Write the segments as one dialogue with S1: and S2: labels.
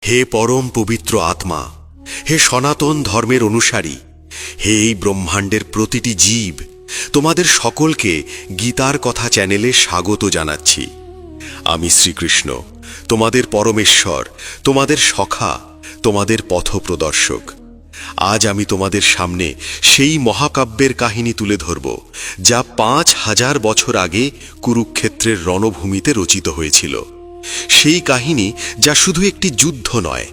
S1: হে পরম পবিত্র আত্মা, হে সনাতন ধর্মের অনুসারী, হে এই ব্রহ্মাণ্ডের প্রতিটি জীব, তোমাদের সকলকে গীতার কথা চ্যানেলে স্বাগত জানাচ্ছি। আমি শ্রীকৃষ্ণ, তোমাদের পরমেশ্বর, তোমাদের সখা, তোমাদের পথপ্রদর্শক। আজ আমি তোমাদের সামনে সেই মহাকাব্যের কাহিনী তুলে ধরব, যা ৫,০০০ বছর আগে কুরুক্ষেত্রের রণভূমিতে রচিত হয়েছিল। সেই কাহিনী যা শুধু একটি যুদ্ধ নয়,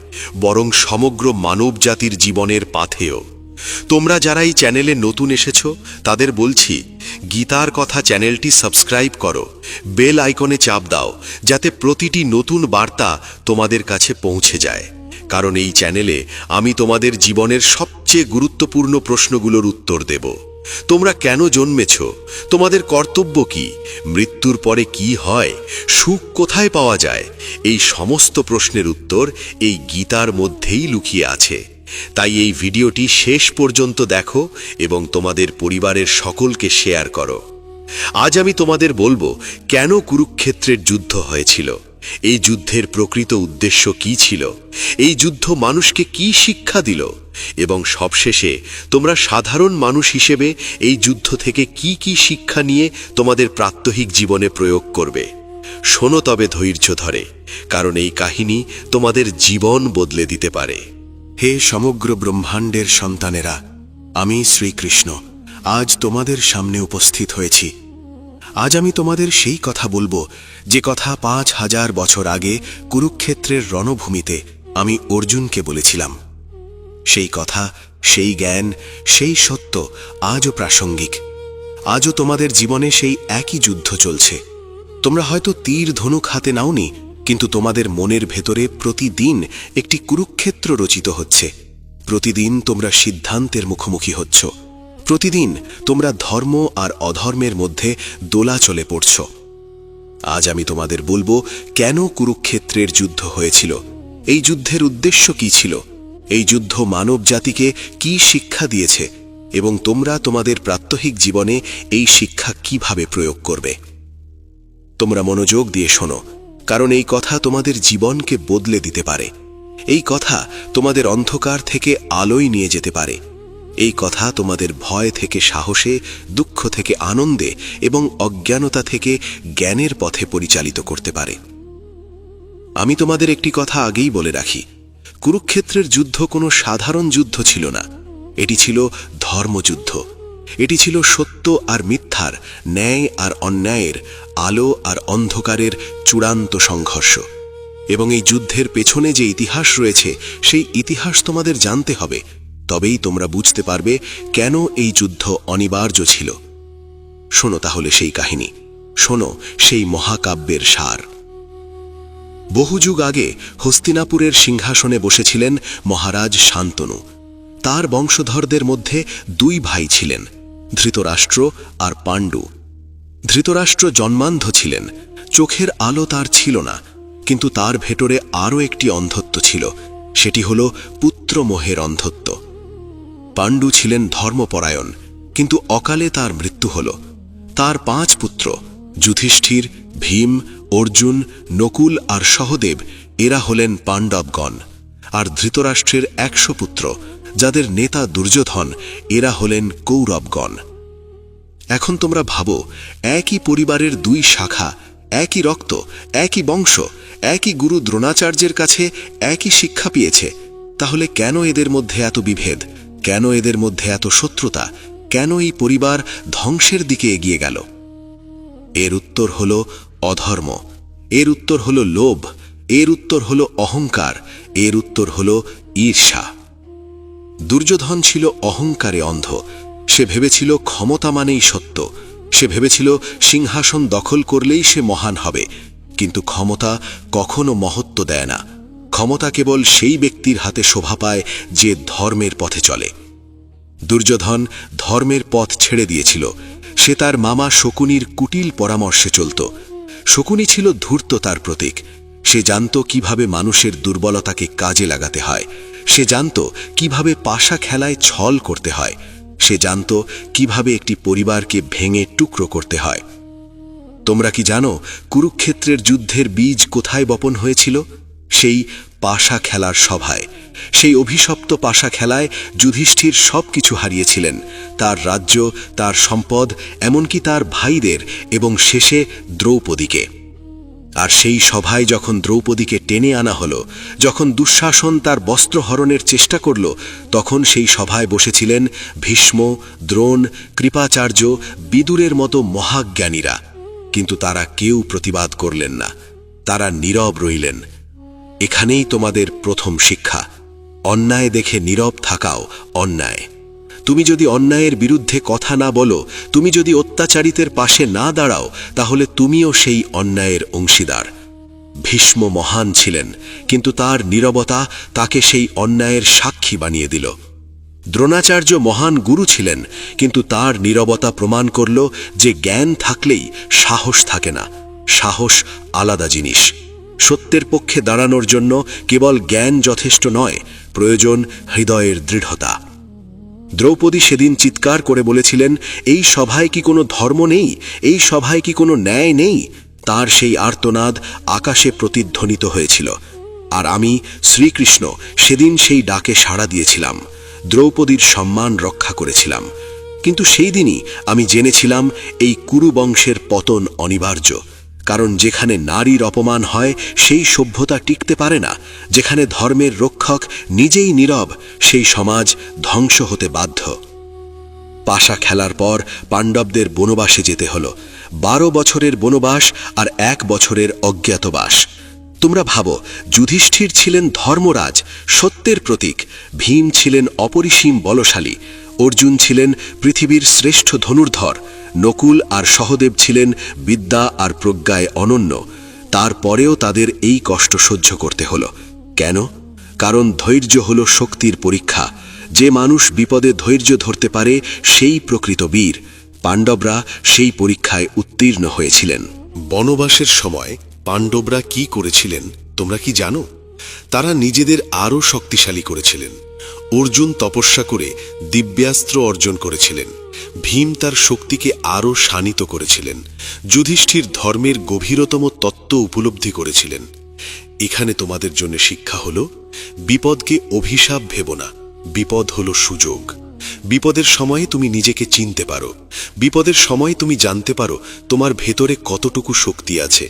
S1: বরং সমগ্র মানবজাতির জীবনের পাথেয়। তোমরা যারা এই চ্যানেলে নতুন এসেছো, তাদের বলছি, গীতার কথা চ্যানেলটি সাবস্ক্রাইব করো, বেল আইকনে চাপ দাও, যাতে প্রতিটি নতুন বার্তা তোমাদের কাছে পৌঁছে যায়। কারণ এই চ্যানেলে আমি তোমাদের জীবনের সবচেয়ে গুরুত্বপূর্ণ প্রশ্নগুলোর উত্তর দেব। তোমরা কেন জন্মেছ? তোমাদের কর্তব্য কি? মৃত্যুর পরে কি হয়? সুখ কোথায় পাওয়া যায়? এই সমস্ত প্রশ্নের উত্তর এই গীতার মধ্যেই লুকিয়ে আছে। তাই এই ভিডিওটি শেষ পর্যন্ত দেখো এবং তোমাদের পরিবারের সকলকে শেয়ার করো। আজ আমি তোমাদের বলবো, কেন কুরুক্ষেত্রের যুদ্ধ হয়েছিল, এই যুদ্ধের প্রকৃত উদ্দেশ্য কি ছিল, এই যুদ্ধ মানুষকে কি শিক্ষা দিল, এবং সবশেষে তোমরা সাধারণ মানুষ হিসেবে এই যুদ্ধ থেকে কি কি শিক্ষা নিয়ে তোমাদের প্রাত্যহিক জীবনে প্রয়োগ করবে। শোনো তবে ধৈর্য ধরে, কারণ এই কাহিনী তোমাদের জীবন বদলে দিতে পারে।
S2: হে সমগ্র ব্রহ্মাণ্ডের সন্তানেরা, আমি শ্রীকৃষ্ণ আজ তোমাদের সামনে উপস্থিত হয়েছি। আজ আমি তোমাদের সেই কথা বলবো, যে কথা ৫,০০০ বছর আগে কুরুক্ষেত্রের রণভূমিতে আমি অর্জুনকে বলেছিলাম। সেই কথা, সেই জ্ঞান, সেই সত্য আজও প্রাসঙ্গিক। আজও তোমাদের জীবনে সেই একই যুদ্ধ চলছে। তোমরা হয়তো তীর ধনুক হাতে নাওনি, কিন্তু তোমাদের মনের ভেতরে প্রতিদিন একটি কুরুক্ষেত্র রচিত হচ্ছে। প্রতিদিন তোমরা সিদ্ধান্তের মুখোমুখি হচ্ছ। প্রতিদিন তোমরা ধর্ম আর অধর্মের মধ্যে দোলাচলে পড়ছ। আজ আমি তোমাদের বলবো, কেন কুরুক্ষেত্রের যুদ্ধ হয়েছিল, এই যুদ্ধের উদ্দেশ্য কি ছিল, এই যুদ্ধ মানব জাতিকে কি শিক্ষা দিয়েছে, এবং তোমরা তোমাদের প্রাত্যহিক জীবনে এই শিক্ষা কিভাবে প্রয়োগ করবে। তোমরা মনোযোগ দিয়ে শোনো, কারণ এই কথা তোমাদের জীবনকে বদলে দিতে পারে। এই কথা তোমাদের অন্ধকার থেকে আলোয় নিয়ে যেতে পারে। এই কথা তোমাদের ভয় থেকে সাহসে, দুঃখ থেকে আনন্দে এবং অজ্ঞানতা থেকে জ্ঞানের পথে পরিচালিত করতে পারে। আমি তোমাদের একটি কথা আগেই বলে রাখি, কুরুক্ষেত্রের যুদ্ধ কোনো সাধারণ যুদ্ধ ছিল না। এটি ছিল ধর্মযুদ্ধ। এটি ছিল সত্য আর মিথ্যার, ন্যায় আর অন্যায়ের, আলো আর অন্ধকারের চূড়ান্ত সংঘর্ষ। এবং এই যুদ্ধের পেছনে যে ইতিহাস রয়েছে, সেই ইতিহাস তোমাদের জানতে হবে। তবেই তোমরা বুঝতে পারবে কেন এই যুদ্ধ অনিবার্য ছিল। শোনো তাহলে সেই কাহিনী, শোনো সেই মহাকাব্যের সার। বহু যুগ আগে হস্তিনাপুরের সিংহাসনে বসেছিলেন মহারাজ শান্তনু। তার বংশধরদের মধ্যে 2 ভাই ছিলেন, ধৃতরাষ্ট্র আর পাণ্ডু। ধৃতরাষ্ট্র জন্মান্ধ ছিলেন, চোখের আলো তার ছিল না, কিন্তু তার ভেতরে আরও একটি অন্ধত্ব ছিল, সেটি হল পুত্রমোহের অন্ধত্ব। পাণ্ডু ছিলেন ধর্মপরায়ণ, কিন্তু অকালে তার মৃত্যু হল। তার 5 পুত্র, যুধিষ্ঠির, ভীম, অর্জুন, নকুল আর সহদেব, এরা হলেন পাণ্ডবগণ। আর ধৃতরাষ্ট্রের 100 পুত্র, যাদের নেতা দুর্যোধন, এরা হলেন কৌরবগণ। এখন তোমরা ভাবো, একই পরিবারের 2 শাখা, একই রক্ত, একই বংশ, একই গুরু দ্রোণাচার্যের কাছে একই শিক্ষা পেয়েছে, তাহলে কেন এদের মধ্যে এত বিভেদ? কেন এদের মধ্যে এত শত্রুতা? কেন এই পরিবার ধ্বংসের দিকে এগিয়ে গেল? এর উত্তর হল অধর্ম, এর উত্তর হল লোভ, এর উত্তর হল অহংকার, এর উত্তর হল ঈর্ষা। দুর্যোধন ছিল অহংকারে অন্ধ। সে ভেবেছিল ক্ষমতা মানেই সত্য। সে ভেবেছিল সিংহাসন দখল করলেই সে মহান হবে। কিন্তু ক্ষমতা কখনো মহত্ব দেয় না। ক্ষমতা কেবল সেই ব্যক্তির হাতে শোভা পায় যে ধর্মের পথে চলে। দুর্যোধন ধর্মের পথ ছেড়ে দিয়েছিল। সে তার মামা শকুনির কুটিল পরামর্শে চলত। শকুনি ছিল ধূর্ততার প্রতীক। সে জানত কিভাবে মানুষের দুর্বলতাকে কাজে লাগাতে হয়। সে জানত কিভাবে পাশা খেলায় ছল করতে হয়। সে জানত কিভাবে একটি পরিবারকে ভেঙে টুকরো করতে হয়। তোমরা কি জানো কুরুক্ষেত্রের যুদ্ধের বীজ কোথায় বপন হয়েছিল? সেই পাশা খেলার সভায়। সেই অভিশপ্ত পাশা খেলায় যুধিষ্ঠির সবকিছু হারিয়েছিলেন, তার রাজ্য, তার সম্পদ, এমনকি তার ভাইদের এবং শেষে দ্রৌপদীকে। আর সেই সভায় যখন দ্রৌপদীকে টেনে আনা হলো, যখন দুঃশাসন তার বস্ত্রহরণের চেষ্টা করল, তখন সেই সভায় বসেছিলেন ভীষ্ম, দ্রোণ, কৃপাচার্য, বিদুরের মতো মহাজ্ঞানীরা। কিন্তু তারা কেউ প্রতিবাদ করলেন না, তারা নীরব রইলেন। এখানেই তোমাদের প্রথম শিক্ষা। অন্যায় দেখে নীরব থাকাও অন্যায়। তুমি যদি অন্যায়ের বিরুদ্ধে কথা না বলো, তুমি যদি অত্যাচারিতের পাশে না দাঁড়াও, তাহলে তুমিও সেই অন্যায়ের অংশীদার। ভীষ্ম মহান ছিলেন, কিন্তু তার নীরবতা তাকে সেই অন্যায়ের সাক্ষী বানিয়ে দিল। দ্রোণাচার্য মহান গুরু ছিলেন, কিন্তু তার নীরবতা প্রমাণ করল যে জ্ঞান থাকলেই সাহস থাকে না। সাহস আলাদা জিনিস। সত্যের পক্ষে দাঁড়ানোর জন্য কেবল জ্ঞান যথেষ্ট নয়, প্রয়োজন হৃদয়ের দৃঢ়তা। দ্রৌপদী সেদিন চিৎকার করে বলেছিলেন, এই সভায় কি কোনো ধর্ম নেই? এই সভায় কি কোনো ন্যায় নেই? তার সেই আর্তনাদ আকাশে প্রতিধ্বনিত হয়েছিল। আর আমি শ্রীকৃষ্ণ সেদিন সেই ডাকে সাড়া দিয়েছিলাম, দ্রৌপদীর সম্মান রক্ষা করেছিলাম। কিন্তু সেই দিনই আমি জেনেছিলাম এই কুরু বংশের পতন অনিবার্য। কারণ যেখানে নারীর অপমান হয় সেই সভ্যতা টিকতে পারে না। যেখানে ধর্মের রক্ষক নিজেই নীরব, সেই সমাজ ধ্বংস হতে বাধ্য। পাশা খেলার পর পাণ্ডবদের বনবাসে যেতে হলো। 12 বছরের বনবাস আর 1 বছরের অজ্ঞাতবাস। তোমরা ভাবো, যুধিষ্ঠির ছিলেন ধর্মরাজ, সত্যের প্রতীক। ভীম ছিলেন অপরিসীম বলশালী। অর্জুন ছিলেন পৃথিবীর শ্রেষ্ঠ ধনুর্ধর। নকুল আর সহদেব ছিলেন বিদ্যা আর প্রজ্ঞায় অনন্য। তারপরেও তাদের এই কষ্ট সহ্য করতে হলো। কেন? কারণ ধৈর্য হল শক্তির পরীক্ষা। যে মানুষ বিপদে ধৈর্য ধরতে পারে সেই প্রকৃত বীর। পাণ্ডবরা সেই পরীক্ষায় উত্তীর্ণ হয়েছিলেন।
S3: বনবাসের সময় পাণ্ডবরা কি করেছিলেন তোমরা কি জানো? তারা নিজেদের আরও শক্তিশালী করেছিলেন। অর্জুন তপস্যা করে দিব্যাস্ত্র অর্জন করেছিলেন। ভীম তার শক্তিকে আরও শানিত করেছিলেন। যুধিষ্ঠির ধর্মের গভীরতম তত্ত্ব উপলব্ধি করেছিলেন। এখানে তোমাদের জন্য শিক্ষা হল, বিপদকে অভিশাপ ভেবো না, বিপদ হল সুযোগ। বিপদের সময়ে তুমি নিজেকে চিনতে পারো। বিপদের সময় তুমি জানতে পারো তোমার ভেতরে কতটুকু শক্তি আছে।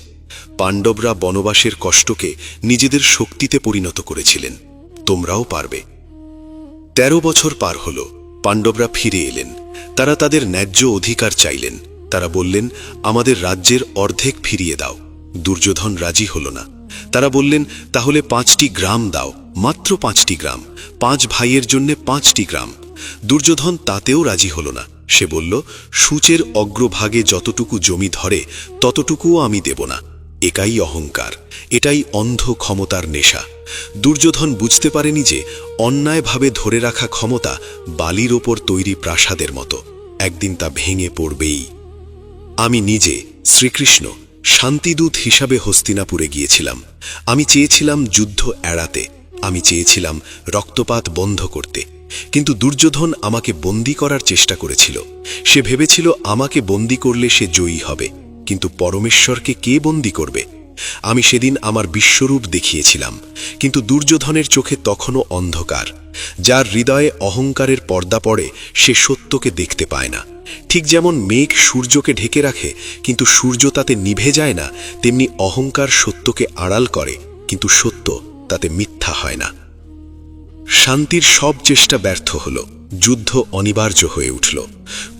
S3: পাণ্ডবরা বনবাসের কষ্টকে নিজেদের শক্তিতে পরিণত করেছিলেন। তোমরাও পারবে। 13 বছর পার হল, পাণ্ডবরা ফিরে এলেন। তারা তাদের ন্যায্য অধিকার চাইলেন। তারা বললেন, আমাদের রাজ্যের অর্ধেক ফিরিয়ে দাও। দুর্যোধন রাজি হল না। তারা বললেন, তাহলে 5টি গ্রাম দাও, মাত্র 5টি গ্রাম, 5 ভাইয়ের জন্য 5টি গ্রাম। দুর্যোধন তাতেও রাজি হল না। সে বলল, সূচের অগ্রভাগে যতটুকু জমি ধরে ততটুকুও আমি দেব না। এটাই অহংকার, এটাই অন্ধ ক্ষমতার নেশা। দুর্যোধন বুঝতে পারেনি যে অন্যায়ভাবে ধরে রাখা ক্ষমতা বালির ওপর তৈরি প্রাসাদের মতো, একদিন তা ভেঙে পড়বেই। আমি নিজে শ্রীকৃষ্ণ শান্তিদূত হিসাবে হস্তিনাপুরে গিয়েছিলাম। আমি চেয়েছিলাম যুদ্ধ এড়াতে, আমি চেয়েছিলাম রক্তপাত বন্ধ করতে। কিন্তু দুর্যোধন আমাকে বন্দী করার চেষ্টা করেছিল। সে ভেবেছিল আমাকে বন্দী করলে সে জয়ী হবে, কিন্তু পরমেশ্বরকে কে বন্দী করবে? আমি সেদিন আমার বিশ্বরূপ দেখিয়েছিলাম, কিন্তু দুর্যোধনের চোখে তখনও অন্ধকার। যার হৃদয়ে অহংকারের পর্দা পড়ে সে সত্যকে দেখতে পায় না। ঠিক যেমন মেঘ সূর্যকে ঢেকে রাখে কিন্তু সূর্য তাতে নিভে যায় না, তেমনি অহংকার সত্যকে আড়াল করে, কিন্তু সত্য তাতে মিথ্যা হয় না। শান্তির সব চেষ্টা ব্যর্থ হল। যুদ্ধ অনিবার্য হয়ে উঠল।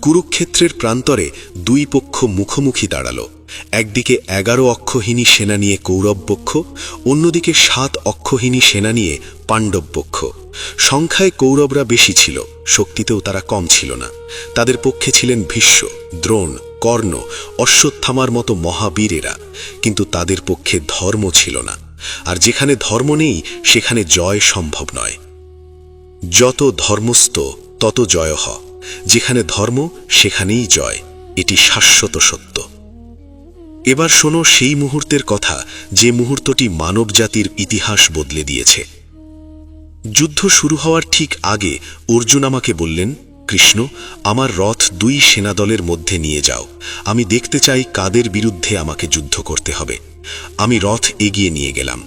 S3: কুরুক্ষেত্রের প্রান্তরে 2 পক্ষ মুখোমুখি দাঁড়াল। একদিকে 11 অক্ষহীনী সেনা নিয়ে কৌরব পক্ষ, অন্যদিকে 7 অক্ষহীনী সেনা নিয়ে পাণ্ডব পক্ষ। সংখ্যায় কৌরবরা বেশি ছিল, শক্তিতেও তারা কম ছিল না। তাদের পক্ষে ছিলেন ভীষ্ম, দ্রোণ, কর্ণ, অশ্বত্থামার মতো মহাবীরেরা, কিন্তু তাদের পক্ষে ধর্ম ছিল না। আর যেখানে ধর্ম নেই সেখানে জয় সম্ভব নয়। যত ধর্মস্থ তত জয় হ। যেখানে ধর্ম সেখানেই জয়, এটি শাশ্বত সত্য। এবার শোনো সেই মুহূর্তের কথা, যে মুহূর্তটি মানবজাতির ইতিহাস বদলে দিয়েছে। যুদ্ধ শুরু হওয়ার ঠিক আগে অর্জুন আমাকে বললেন,
S1: কৃষ্ণ, আমার রথ 2 সেনাদলের মধ্যে নিয়ে যাও। আমি দেখতে চাই কাদের বিরুদ্ধে আমাকে যুদ্ধ করতে হবে। আমি রথ এগিয়ে নিয়ে গেলাম।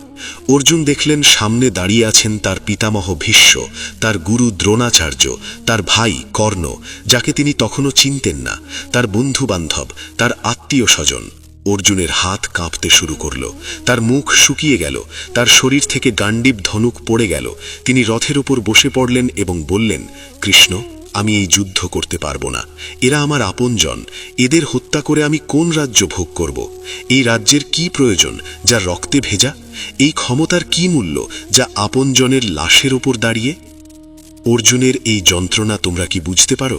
S1: অর্জুন দেখলেন সামনে দাঁড়িয়ে আছেন তার পিতামহ ভীষ্ম, তার গুরু দ্রোণাচার্য, তার ভাই কর্ণ, যাকে তিনি তখনও চিনতেন না, তার বন্ধু বান্ধব, তার আত্মীয় স্বজন। অর্জুনের হাত কাঁপতে শুরু করল, তার মুখ শুকিয়ে গেল, তার শরীর থেকে গান্ডীব ধনুক পড়ে গেল। তিনি রথের উপর বসে পড়লেন এবং বললেন, কৃষ্ণ, আমি এই যুদ্ধ করতে পারবো না। এরা আমার আপনজন। এদের হত্যা করে আমি কোন রাজ্য ভোগ করব? এই রাজ্যের কি প্রয়োজন যা রক্তে ভেজা? এই ক্ষমতার কি মূল্য যা আপনজনের লাশের ওপর দাঁড়িয়ে? অর্জুনের এই যন্ত্রণা তোমরা কি বুঝতে পারো?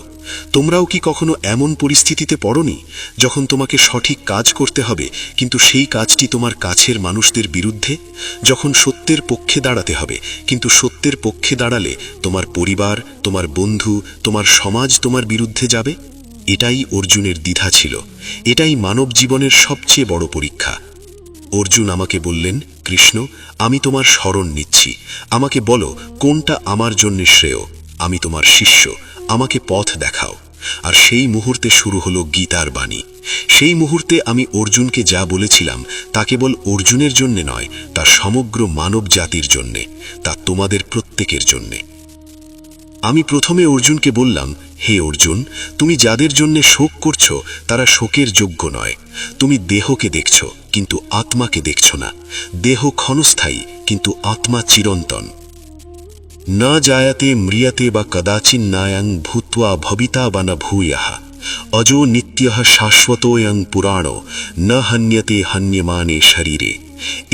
S1: তোমরাও কি কখনো এমন পরিস্থিতিতে পড়নি, যখন তোমাকে সঠিক কাজ করতে হবে কিন্তু সেই কাজটি তোমার কাছের মানুষদের বিরুদ্ধে? যখন সত্যের পক্ষে দাঁড়াতে হবে কিন্তু সত্যের পক্ষে দাঁড়ালে তোমার পরিবার, তোমার বন্ধু, তোমার সমাজ তোমার বিরুদ্ধে যাবে? এটাই অর্জুনের দ্বিধা ছিল। এটাই মানব জীবনের সবচেয়ে বড় পরীক্ষা। অর্জুন আমাকে বললেন, কৃষ্ণ, আমি তোমার শরণ নিচ্ছি। আমাকে বলো কোনটা আমার জন্য শ্রেয়। আমি তোমার শিষ্য, আমাকে পথ দেখাও। আর সেই মুহূর্তে শুরু হলো গীতার বাণী। সেই মুহূর্তে আমি অর্জুনকে যা বলেছিলাম তা কেবল অর্জুনের জন্যে নয়, তা সমগ্র মানব জাতির জন্যে, তা তোমাদের প্রত্যেকের জন্যে। আমি প্রথমে অর্জুনকে বললাম, হে অর্জুন, তুমি যাদের জন্য শোক করছো তারা শোকের যোগ্য নয়। তুমি দেহকে দেখছো কিন্তু আত্মাকে দেখছো না। দেহ ক্ষণস্থায়ী কিন্তু আত্মা চিরন্তন। না জায়াতে ম্রিয়তে বা কদাচিন্নায়ং ভূত্বা ভবিতা বা না ভূয়ঃ অজো নিত্যঃ শাশ্বতোয়ং পুরাণো ন হন্যতে হন্যমানে শরীরে।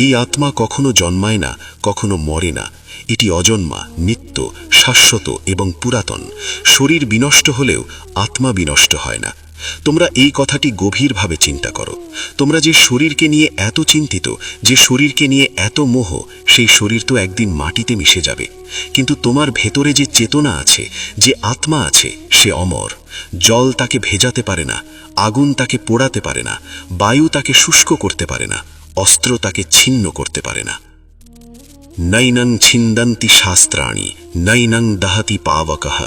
S1: এই আত্মা কখনো জন্মায় না, কখনো মরে না। এটি অজন্মা, নিত্য, শাশ্বত এবং পুরাতন। শরীর বিনষ্ট হলেও আত্মা বিনষ্ট হয় না। তোমরা এই কথাটি গভীরভাবে চিন্তা করো। তোমরা যে শরীরকে নিয়ে এত চিন্তিত, যে শরীরকে নিয়ে এত মোহ, সেই শরীর তো একদিন মাটিতে মিশে যাবে। কিন্তু তোমার ভেতরে যে চেতনা আছে, যে আত্মা আছে, সে অমর। জল তাকে ভেজাতে পারে না, আগুন তাকে পোড়াতে পারে না, বায়ু তাকে শুষ্ক করতে পারে না, অস্ত্র তাকে ছিন্ন করতে পারে না। নৈনং ছিন্দন্তি শাস্ত্রাণি নৈনং দহতি পাবকঃ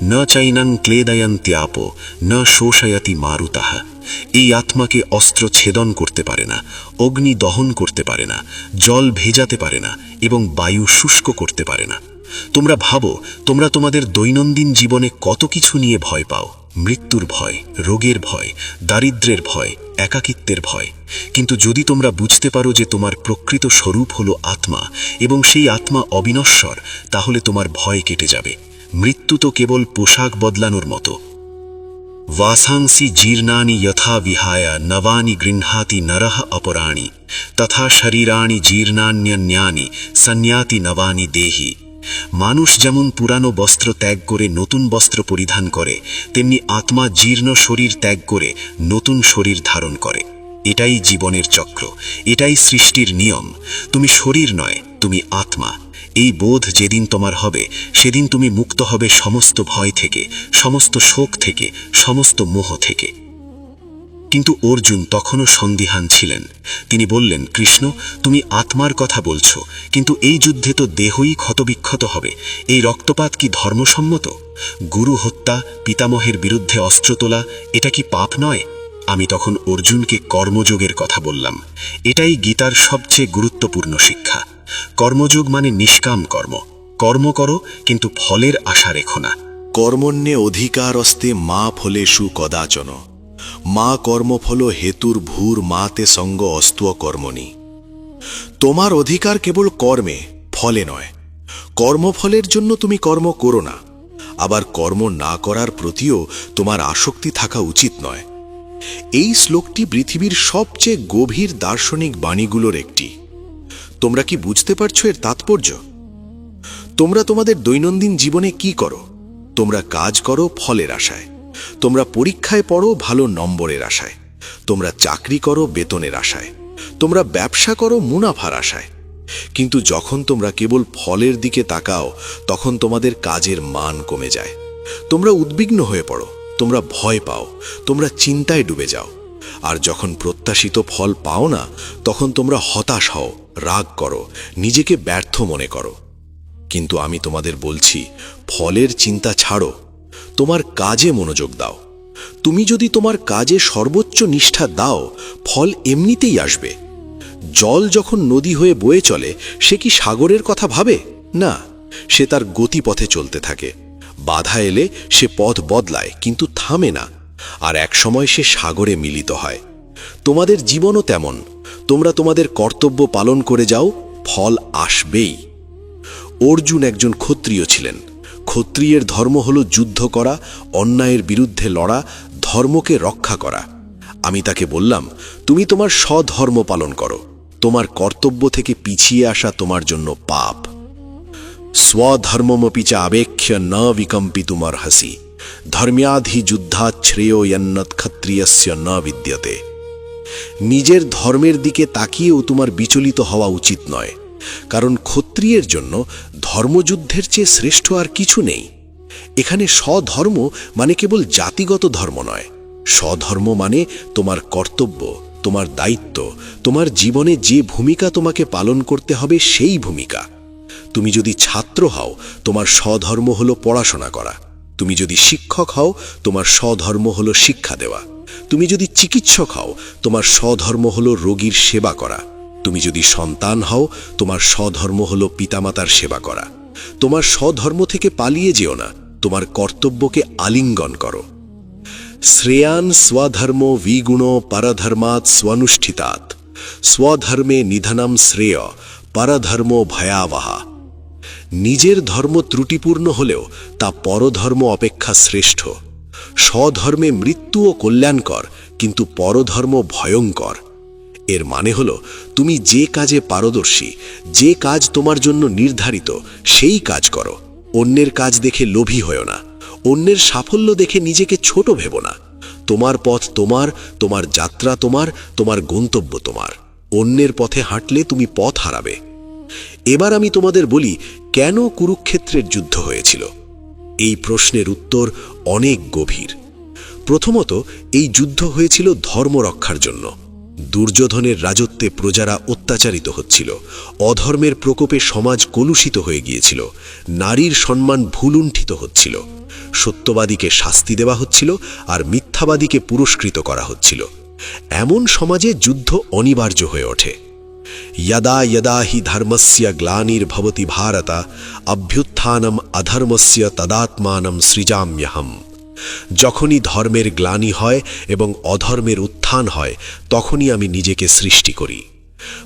S1: ন চৈনং ক্লেদয়ন্ত্যাপো ন শোষয়তি মারুতঃ। এই আত্মাকে অস্ত্র ছেদন করতে পারে না, অগ্নি দহন করতে পারে না, জল ভেজাতে পারে না এবং বায়ু শুষ্ক করতে পারে না। তোমরা ভাবো, তোমরা তোমাদের দৈনন্দিন জীবনে কত কিছু নিয়ে ভয় পাও। মৃত্যুর ভয়, রোগের ভয়, দারিদ্র্যের ভয়, একাকিত্বের ভয়। কিন্তু যদি তোমরা বুঝতে পারো যে তোমার প্রকৃত স্বরূপ হলো আত্মা এবং সেই আত্মা অবিনশ্বর, তাহলে তোমার ভয় কেটে যাবে। মৃত্যু তো কেবল পোশাক বদলানোর মতো। वासांसि जीर्णानि यथा विहाय नवानि गृह्णाति नरः अपराणि तथा शरीराणि जीर्णान्यन्यानि संयाति नवानि देहि। মানুষ যেমন পুরানো বস্ত্র ত্যাগ করে নতুন বস্ত্র পরিধান করে, তেমনি আত্মা জীর্ণ শরীর ত্যাগ করে নতুন শরীর ধারণ করে। এটাই জীবনের চক্র, এটাই সৃষ্টির নিয়ম। তুমি শরীর নয়, তুমি আত্মা। এই বোধ যেদিন তোমার হবে, সেদিন তুমি মুক্ত হবে সমস্ত ভয় থেকে, সমস্ত শোক থেকে, সমস্ত মোহ থেকে। কিন্তু অর্জুন তখনও সন্দিহান ছিলেন। তিনি বললেন, কৃষ্ণ, তুমি আত্মার কথা বলছো, কিন্তু এই যুদ্ধে তো দেহই ক্ষতবিক্ষত হবে। এই রক্তপাত কি ধর্মসম্মত? গুরু হত্যা, পিতামহের বিরুদ্ধে অস্ত্র তোলা, এটা কি পাপ নয়? আমি তখন অর্জুনকে কর্মযোগের কথা বললাম। এটাই গীতার সবচেয়ে গুরুত্বপূর্ণ শিক্ষা। কর্মযোগ মানে নিষ্কাম কর্ম। কর্ম করো, কিন্তু ফলের আশা রেখো না।
S2: কর্মণ্যে অধিকারস্তে মা ফলেষু কদাচন মা কর্মফল হেতুর ভূর মাতে সঙ্গ অস্ত্ব কর্মণি। তোমার অধিকার কেবল কর্মে, ফলে নয়। কর্মফলের জন্য তুমি কর্ম করো না, আবার কর্ম না করার প্রতিও তোমার আসক্তি থাকা উচিত নয়। এই শ্লোকটি পৃথিবীর সবচেয়ে গভীর দার্শনিক বাণীগুলোর একটি। তোমরা কি বুঝতে পারছো এর তাৎপর্য? তোমরা তোমাদের দৈনন্দিন জীবনে কি করো? তোমরা কাজ করো ফলের আশায়, তোমরা পরীক্ষায় পড়ো ভালো নম্বরের আশায়, তোমরা চাকরি করো বেতনের আশায়, তোমরা ব্যবসা করো মুনাফার আশায়। কিন্তু যখন তোমরা কেবল ফলের দিকে তাকাও, তখন তোমাদের কাজের মান কমে যায়। তোমরা উদ্বিগ্ন হয়ে পড়ো, তোমরা ভয় পাও, তোমরা চিন্তায় ডুবে যাও। আর যখন প্রত্যাশিত ফল পাও না, তখন তোমরা হতাশ হও, রাগ করো, নিজেকে ব্যর্থ মনে করো। কিন্তু আমি তোমাদের বলছি, ফলের চিন্তা ছাড়ো। তোমার কাজে মনোযোগ দাও। তুমি যদি তোমার কাজে সর্বোচ্চ নিষ্ঠা দাও, ফল এমনিতেই আসবে। জল যখন নদী হয়ে বয়ে চলে, সে কি সাগরের কথা ভাবে? না, সে তার গতিপথে চলতে থাকে। বাধা এলে সে পথ বদলায়, কিন্তু থামে না, আর একসময় সে সাগরে মিলিত হয়। তোমাদের জীবনও তেমন। তোমরা তোমাদের কর্তব্য পালন করে যাও, ফল আসবেই। অর্জুন একজন ক্ষত্রিয় ছিলেন। ক্ষত্রিয়ের ধর্ম হল যুদ্ধ করা, অন্যায়ের বিরুদ্ধে লড়া, ধর্মকে রক্ষা করা। আমি তাকে বললাম, তুমি তোমার স্বধর্ম পালন করো। তোমার কর্তব্য থেকে পিছিয়ে আসা তোমার জন্য পাপ। স্বধর্মমপি চ আবেক্ষ্য ন বিকম্পিতুমর্হসি ধর্ম্যাধি যুদ্ধাৎ শ্রেয় যন্নত ক্ষত্রিয়স্য ন বিদ্যতে। নিজের ধর্মের দিকে তাকিয়েও তোমার বিচলিত হওয়া উচিত নয়, কারণ ক্ষত্রিয়ের জন্য ধর্মযুদ্ধের চেয়ে শ্রেষ্ঠ আর কিছু নেই। এখানে স্বধর্ম মানে কেবল জাতিগত ধর্ম নয়। স্বধর্ম মানে তোমার কর্তব্য, তোমার দায়িত্ব, তোমার জীবনে যে ভূমিকা তোমাকে পালন করতে হবে সেই ভূমিকা। তুমি যদি ছাত্র হও, তোমার স্বধর্ম হলো পড়াশোনা করা। তুমি যদি শিক্ষক হও, তোমার স্বধর্ম হলো শিক্ষা দেওয়া। তুমি যদি চিকিৎসক হও, তোমার স্বধর্ম হলো রোগীর সেবা করা। তুমি যদি সন্তান হও, তোমার স্বধর্ম হলো পিতামাতার সেবা করা। তোমার স্বধর্ম থেকে পালিয়ে যেও না, তোমার কর্তব্যকে আলিঙ্গন করো। শ্রেয়ান স্বধর্ম বিগুণ পরধর্মাৎ স্বনুষ্ঠিতাৎ স্বধর্মে নিধনম শ্রেয় পরধর্ম ভয়াবহা। নিজের ধর্ম ত্রুটিপূর্ণ হলেও তা পরধর্ম অপেক্ষা শ্রেষ্ঠ। স্বধর্মে মৃত্যুও কল্যাণকর, কিন্তু পরধর্ম ভয়ঙ্কর। এর মানে হল, তুমি যে কাজে পারদর্শী, যে কাজ তোমার জন্য নির্ধারিত, সেই কাজ করো। অন্যের কাজ দেখে লোভী হয়ো না। অন্যের সাফল্য দেখে নিজেকে ছোট ভেবো না। তোমার পথ তোমার, তোমার যাত্রা তোমার, তোমার গন্তব্য তোমার। অন্যের পথে হাঁটলে তুমি পথ হারাবে। এবার আমি তোমাদের বলি, কেন কুরুক্ষেত্রের যুদ্ধ হয়েছিল? এই প্রশ্নের উত্তর অনেক গভীর। প্রথমত, এই যুদ্ধ হয়েছিল ধর্ম রক্ষার জন্য। দুর্যোধনের রাজত্বে প্রজারা অত্যাচারিত হচ্ছিল। অধর্মের প্রকোপে সমাজ কলুষিত হয়ে গিয়েছিল। নারীর সম্মান ভুলুণ্ঠিত হচ্ছিল। সত্যবাদীকে শাস্তি দেওয়া হচ্ছিল, আর মিথ্যাবাদীকে পুরস্কৃত করা হচ্ছিল। এমন সমাজে যুদ্ধ অনিবার্য হয়ে ওঠে। यदा यदा हि धर्मस्य ग्लानिर्भवति भारत अभ्युत्थानम अधर्मस्य तदात्मानं सृजाम्यहम्। যখনই ধর্মের গ্লানি হয় এবং অধর্মের উত্থান হয়, তখনই আমি নিজেকে সৃষ্টি করি।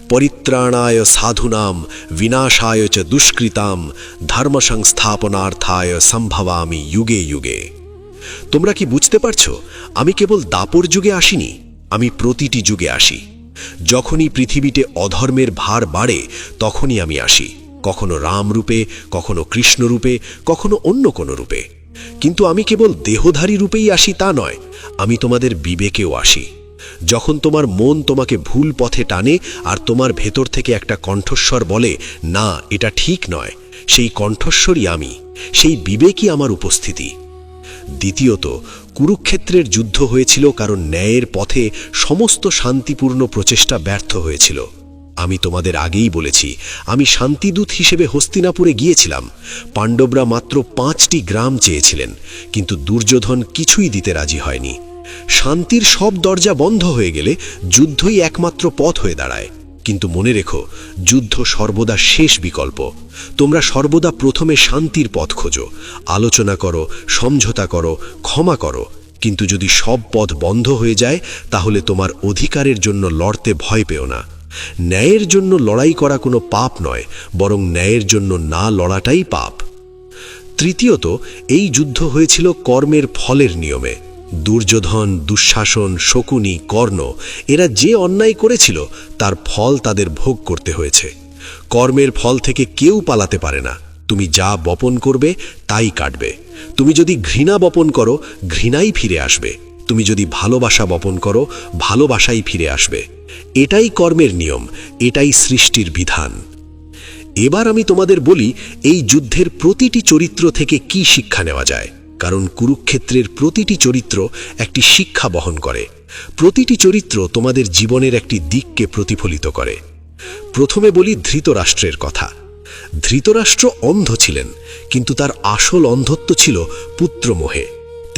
S2: পরিত্রাণায় সাধুনাম বিনাশায় চ দুষ্কৃতাম ধর্ম সংস্থাপনার্থায় সম্ভবামি যুগে যুগে। তোমরা কি বুঝতে পারছো? আমি কেবল দাপর যুগে আসিনি, আমি প্রতিটি যুগে আসি। যখনই পৃথিবীতে অধর্মের ভার বাড়ে, তখনই আমি আসি। কখনো রাম রূপে, কখনো কৃষ্ণ রূপে, কখনো অন্য কোনো রূপে। কিন্তু আমি কেবল দেহধারী রূপেই আসি তা নয়, আমি তোমাদের বিবেকেও আসি। যখন তোমার মন তোমাকে ভুল পথে টানে আর তোমার ভেতর থেকে একটা কণ্ঠস্বর বলে, না এটা ঠিক নয়, সেই কণ্ঠস্বরই আমি, সেই বিবেকই আমার উপস্থিতি। দ্বিতীয়ত, কুরুক্ষেত্রের যুদ্ধ হয়েছিল কারণ ন্যায়ের পথে সমস্ত শান্তিপূর্ণ প্রচেষ্টা ব্যর্থ হয়েছিল। আমি তোমাদের আগেই বলেছি, আমি শান্তিদূত হিসেবে হস্তিনাপুরে গিয়েছিলাম। পাণ্ডবরা মাত্র 5টি গ্রাম চেয়েছিলেন, কিন্তু দুর্যোধন কিছুই দিতে রাজি হয়নি। শান্তির সব দরজা বন্ধ হয়ে গেলে যুদ্ধই একমাত্র পথ হয়ে দাঁড়ায়। কিন্তু মনে রেখো, যুদ্ধ সর্বদা শেষ বিকল্প। তোমরা সর্বদা প্রথমে শান্তির পথ খোঁজো, আলোচনা করো, সমঝোতা করো, ক্ষমা করো। কিন্তু যদি সব পথ বন্ধ হয়ে যায়, তাহলে তোমার অধিকারের জন্য লড়তে ভয় পেও না। ন্যায়ের জন্য লড়াই করা কোনো পাপ নয়, বরং ন্যায়ের জন্য না লড়াটাই পাপ। তৃতীয়ত, এই যুদ্ধ হয়েছিল কর্মের ফলের নিয়মে। দুর্যোধন, দুঃশাসন, শকুনি, কর্ণ এরা যে অন্যায় করেছিল, তার ফল তাদের ভোগ করতে হয়েছে। কর্মের ফল থেকে কেউ পালাতে পারে না। তুমি যা বপন করবে তাই কাটবে। তুমি যদি ঘৃণা বপন করো, ঘৃণাই ফিরে আসবে। তুমি যদি ভালোবাসা বপন করো, ভালোবাসাই ফিরে আসবে। এটাই কর্মের নিয়ম, এটাই সৃষ্টির বিধান। এবার আমি তোমাদের বলি, এই যুদ্ধের প্রতিটি চরিত্র থেকে কি শিক্ষা নেওয়া যায়, কারণ কুরুক্ষেত্রের প্রতিটি চরিত্র একটি শিক্ষা বহন করে। প্রতিটি চরিত্র তোমাদের জীবনের একটি দিককে প্রতিফলিত করে। প্রথমে বলি ধৃতরাষ্ট্রের কথা। ধৃতরাষ্ট্র অন্ধ ছিলেন, কিন্তু তার আসল অন্ধত্ব ছিল পুত্রমোহে।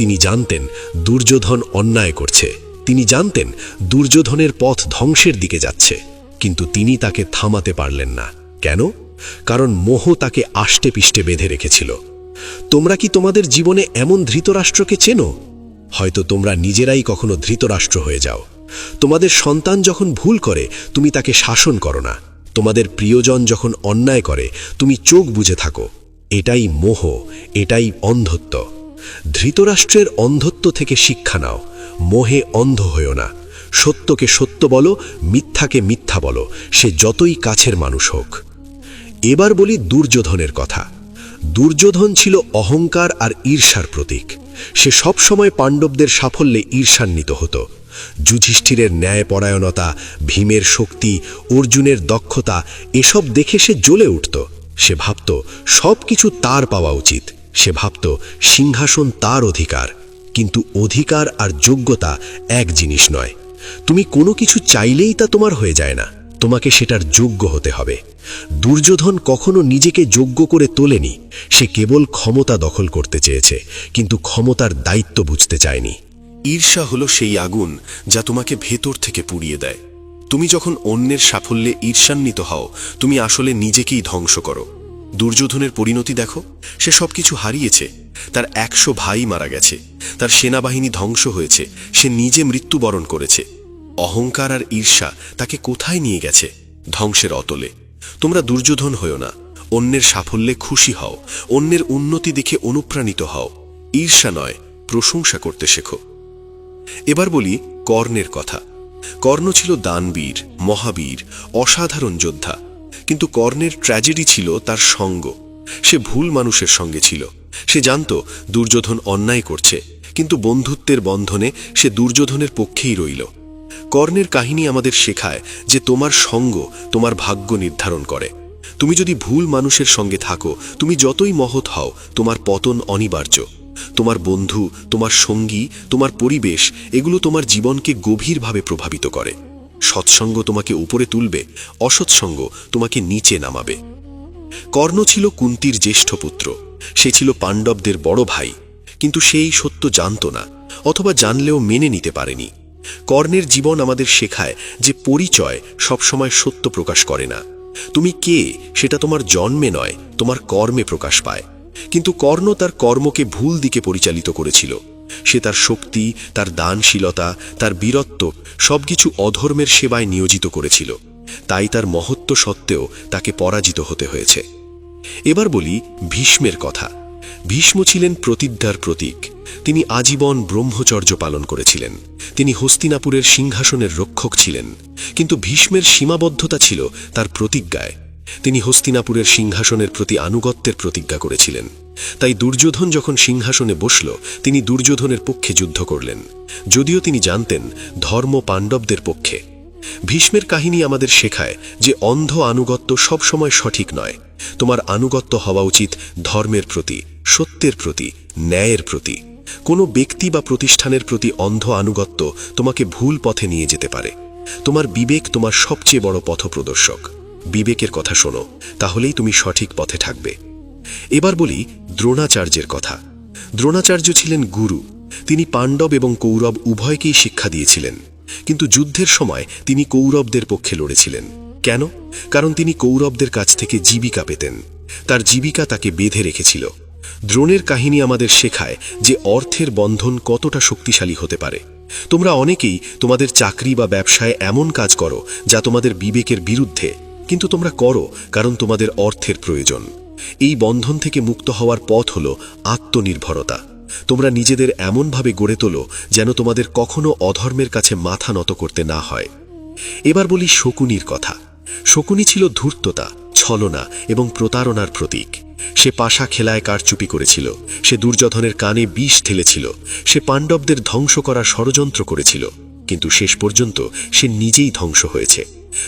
S1: তিনি জানতেন দুর্যোধন অন্যায় করছে, তিনি জানতেন দুর্যোধনের পথ ধ্বংসের দিকে যাচ্ছে, কিন্তু তিনি তাকে থামাতে পারলেন না। কেন? কারণ মোহ তাকে আষ্টে পিষ্টে বেঁধে রেখেছিল। তোমরা কি তোমাদের জীবনে এমন ধৃতরাষ্ট্রকে চেনো? হয়তো তোমরা নিজেরাই কখনো ধৃতরাষ্ট্র হয়ে যাও। তোমাদের সন্তান যখন ভুল করে তুমি তাকে শাসন করো না। তোমাদের প্রিয়জন যখন অন্যায় করে তুমি চোখ বুজে থাকো। এটাই মোহ, এটাই অন্ধত্ব। ধৃতরাষ্ট্রের অন্ধত্ব থেকে শিক্ষা নাও। মোহে অন্ধ হয়েও না। সত্যকে সত্য বলো, মিথ্যাকে মিথ্যা বলো, সে যতই কাছের মানুষ হোক। এবার বলি দুর্যোধনের কথা। দুর্যোধন ছিল অহংকার আর ঈর্ষার প্রতীক। সে সব সময় পাণ্ডবদের সাফল্যে ঈর্ষান্বিত হতো। যুধিষ্ঠিরের ন্যায়পরায়ণতা, ভীমের শক্তি, অর্জুনের দক্ষতা এসব দেখে সে জ্বলে উঠত। সে ভাবত সব কিছু তার পাওয়া উচিত। সে ভাবত সিংহাসন তার অধিকার। কিন্তু অধিকার আর যোগ্যতা এক জিনিস নয়। তুমি কোনো কিছু চাইলেই তা তোমার হয়ে যায় না, তোমাকে সেটার যোগ্য হতে হবে। দুর্যোধন কখনো নিজেকে যোগ্য করে তোলেনি। সে কেবল ক্ষমতা দখল করতে চেয়েছে, কিন্তু ক্ষমতার দায়িত্ব বুঝতে চায়নি।
S3: ঈর্ষা হলো সেই আগুন যা তোমাকে ভেতর থেকে পুড়িয়ে দেয়। তুমি যখন অন্যের সাফল্যে ঈর্ষান্বিত হও, তুমি আসলে নিজেকেই ধ্বংস করো। দুর্যোধনের পরিণতি দেখো, সে সবকিছু হারিয়েছে। তার 100 ভাই মারা গেছে, তার সেনাবাহিনী ধ্বংস হয়েছে, সে নিজে মৃত্যুবরণ করেছে। অহংকার আর ঈর্ষা তাকে কোথায় নিয়ে গেছে? ধ্বংসের অতলে। তোমরা দুর্যোধন হও না। অন্যের সাফল্যে খুশি হও, অন্যের উন্নতি দেখে অনুপ্রাণিত হও। ঈর্ষা নয়, প্রশংসা করতে শেখো। এবার বলি কর্ণের কথা। কর্ণ ছিল দানবীর, মহাবীর, অসাধারণ যোদ্ধা। কিন্তু কর্ণের ট্র্যাজেডি ছিল তার সঙ্গ। সে ভুল মানুষের সঙ্গে ছিল। সে জানত দুর্যোধন অন্যায় করছে, কিন্তু বন্ধুত্বের বন্ধনে সে দুর্যোধনের পক্ষেই রইল। কর্ণের কাহিনী আমাদের শেখায় যে তোমার সঙ্গ তোমার ভাগ্য নির্ধারণ করে। তুমি যদি ভুল মানুষের সঙ্গে থাকো, তুমি যতই মহৎ হও, তোমার পতন অনিবার্য। তোমার বন্ধু, তোমার সঙ্গী, তোমার পরিবেশ এগুলো তোমার জীবনকে গভীরভাবে প্রভাবিত করে। সৎসঙ্গ তোমাকে উপরে তুলবে, অসৎসঙ্গ তোমাকে নিচে নামাবে। কর্ণ ছিল কুন্তির জ্যেষ্ঠ পুত্র। সে ছিল পাণ্ডবদের বড় ভাই, কিন্তু সেই সত্য জানত না, অথবা জানলেও মেনে নিতে পারেনি। কর্ণের জীবন আমাদের শেখায় যে পরিচয় সবসময় সত্য প্রকাশ করে না। তুমি কে সেটা তোমার জন্মে নয়, তোমার কর্মে প্রকাশ পায়। কিন্তু কর্ণ তার কর্মকে ভুল দিকে পরিচালিত করেছিল। সে তার শক্তি, তার দানশীলতা, তার বীরত্ব সবকিছু অধর্মের সেবায় নিয়োজিত করেছিল। তাই তার মহত্ব সত্ত্বেও তাকে পরাজিত হতে হয়েছে। এবার বলি ভীষ্মের কথা। ভীষ্ম ছিলেন প্রতিজ্ঞার প্রতীক। তিনি আজীবন ব্রহ্মচর্য পালন করেছিলেন। তিনি হস্তিনাপুরের সিংহাসনের রক্ষক ছিলেন। কিন্তু ভীষ্মের সীমাবদ্ধতা ছিল তার প্রতিজ্ঞায়। তিনি হস্তিনাপুরের সিংহাসনের প্রতি আনুগত্যের প্রতিজ্ঞা করেছিলেন। তাই দুর্যোধন যখন সিংহাসনে বসল, তিনি দুর্যোধনের পক্ষে যুদ্ধ করলেন, যদিও তিনি জানতেন ধর্ম পাণ্ডবদের পক্ষে। ভীষ্মের কাহিনী আমাদের শেখায় যে অন্ধ আনুগত্য সবসময় সঠিক নয়। তোমার আনুগত্য হওয়া উচিত ধর্মের প্রতি, সত্যের প্রতি, ন্যায়ের প্রতি। কোনো ব্যক্তি বা প্রতিষ্ঠানের প্রতি অন্ধ আনুগত্য তোমাকে ভুল পথে নিয়ে যেতে পারে। তোমার বিবেক তোমার সবচেয়ে বড় পথপ্রদর্শক। বিবেকের কথা শোনো, তাহলেই তুমি সঠিক পথে থাকবে। এবার বলি দ্রোণাচার্যের কথা। দ্রোণাচার্য ছিলেন গুরু। তিনি পাণ্ডব এবং কৌরব উভয়কেই শিক্ষা দিয়েছিলেন। কিন্তু যুদ্ধের সময় তিনি কৌরবদের পক্ষে লড়েছিলেন। কেন? কারণ তিনি কৌরবদের কাছ থেকে জীবিকা পেতেন। তার জীবিকা তাকে বেঁধে রেখেছিল। দ্রোণের কাহিনী আমাদের শেখায় যে অর্থের বন্ধন কতটা শক্তিশালী হতে পারে। তোমরা অনেকেই তোমাদের চাকরি বা ব্যবসায় এমন কাজ করো যা তোমাদের বিবেকের বিরুদ্ধে, কিন্তু তোমরা করো কারণ তোমাদের অর্থের প্রয়োজন। এই বন্ধন থেকে মুক্ত হওয়ার পথ হল আত্মনির্ভরতা। তোমরা নিজেদের এমনভাবে গড়ে তোলো যেন তোমাদের কখনো অধর্মের কাছে মাথা নত করতে না হয়। এবার বলি শকুনির কথা। শকুনি ছিল ধূর্ততা, ছলনা এবং প্রতারণার প্রতীক। সে পাশা খেলায় কারচুপি করেছিল। সে দুর্যোধনের কানে বিষ ঢেলেছিল। সে পাণ্ডবদের ধ্বংস করার ষড়যন্ত্র করেছিল। কিন্তু শেষ পর্যন্ত সে নিজেই ধ্বংস হয়েছে।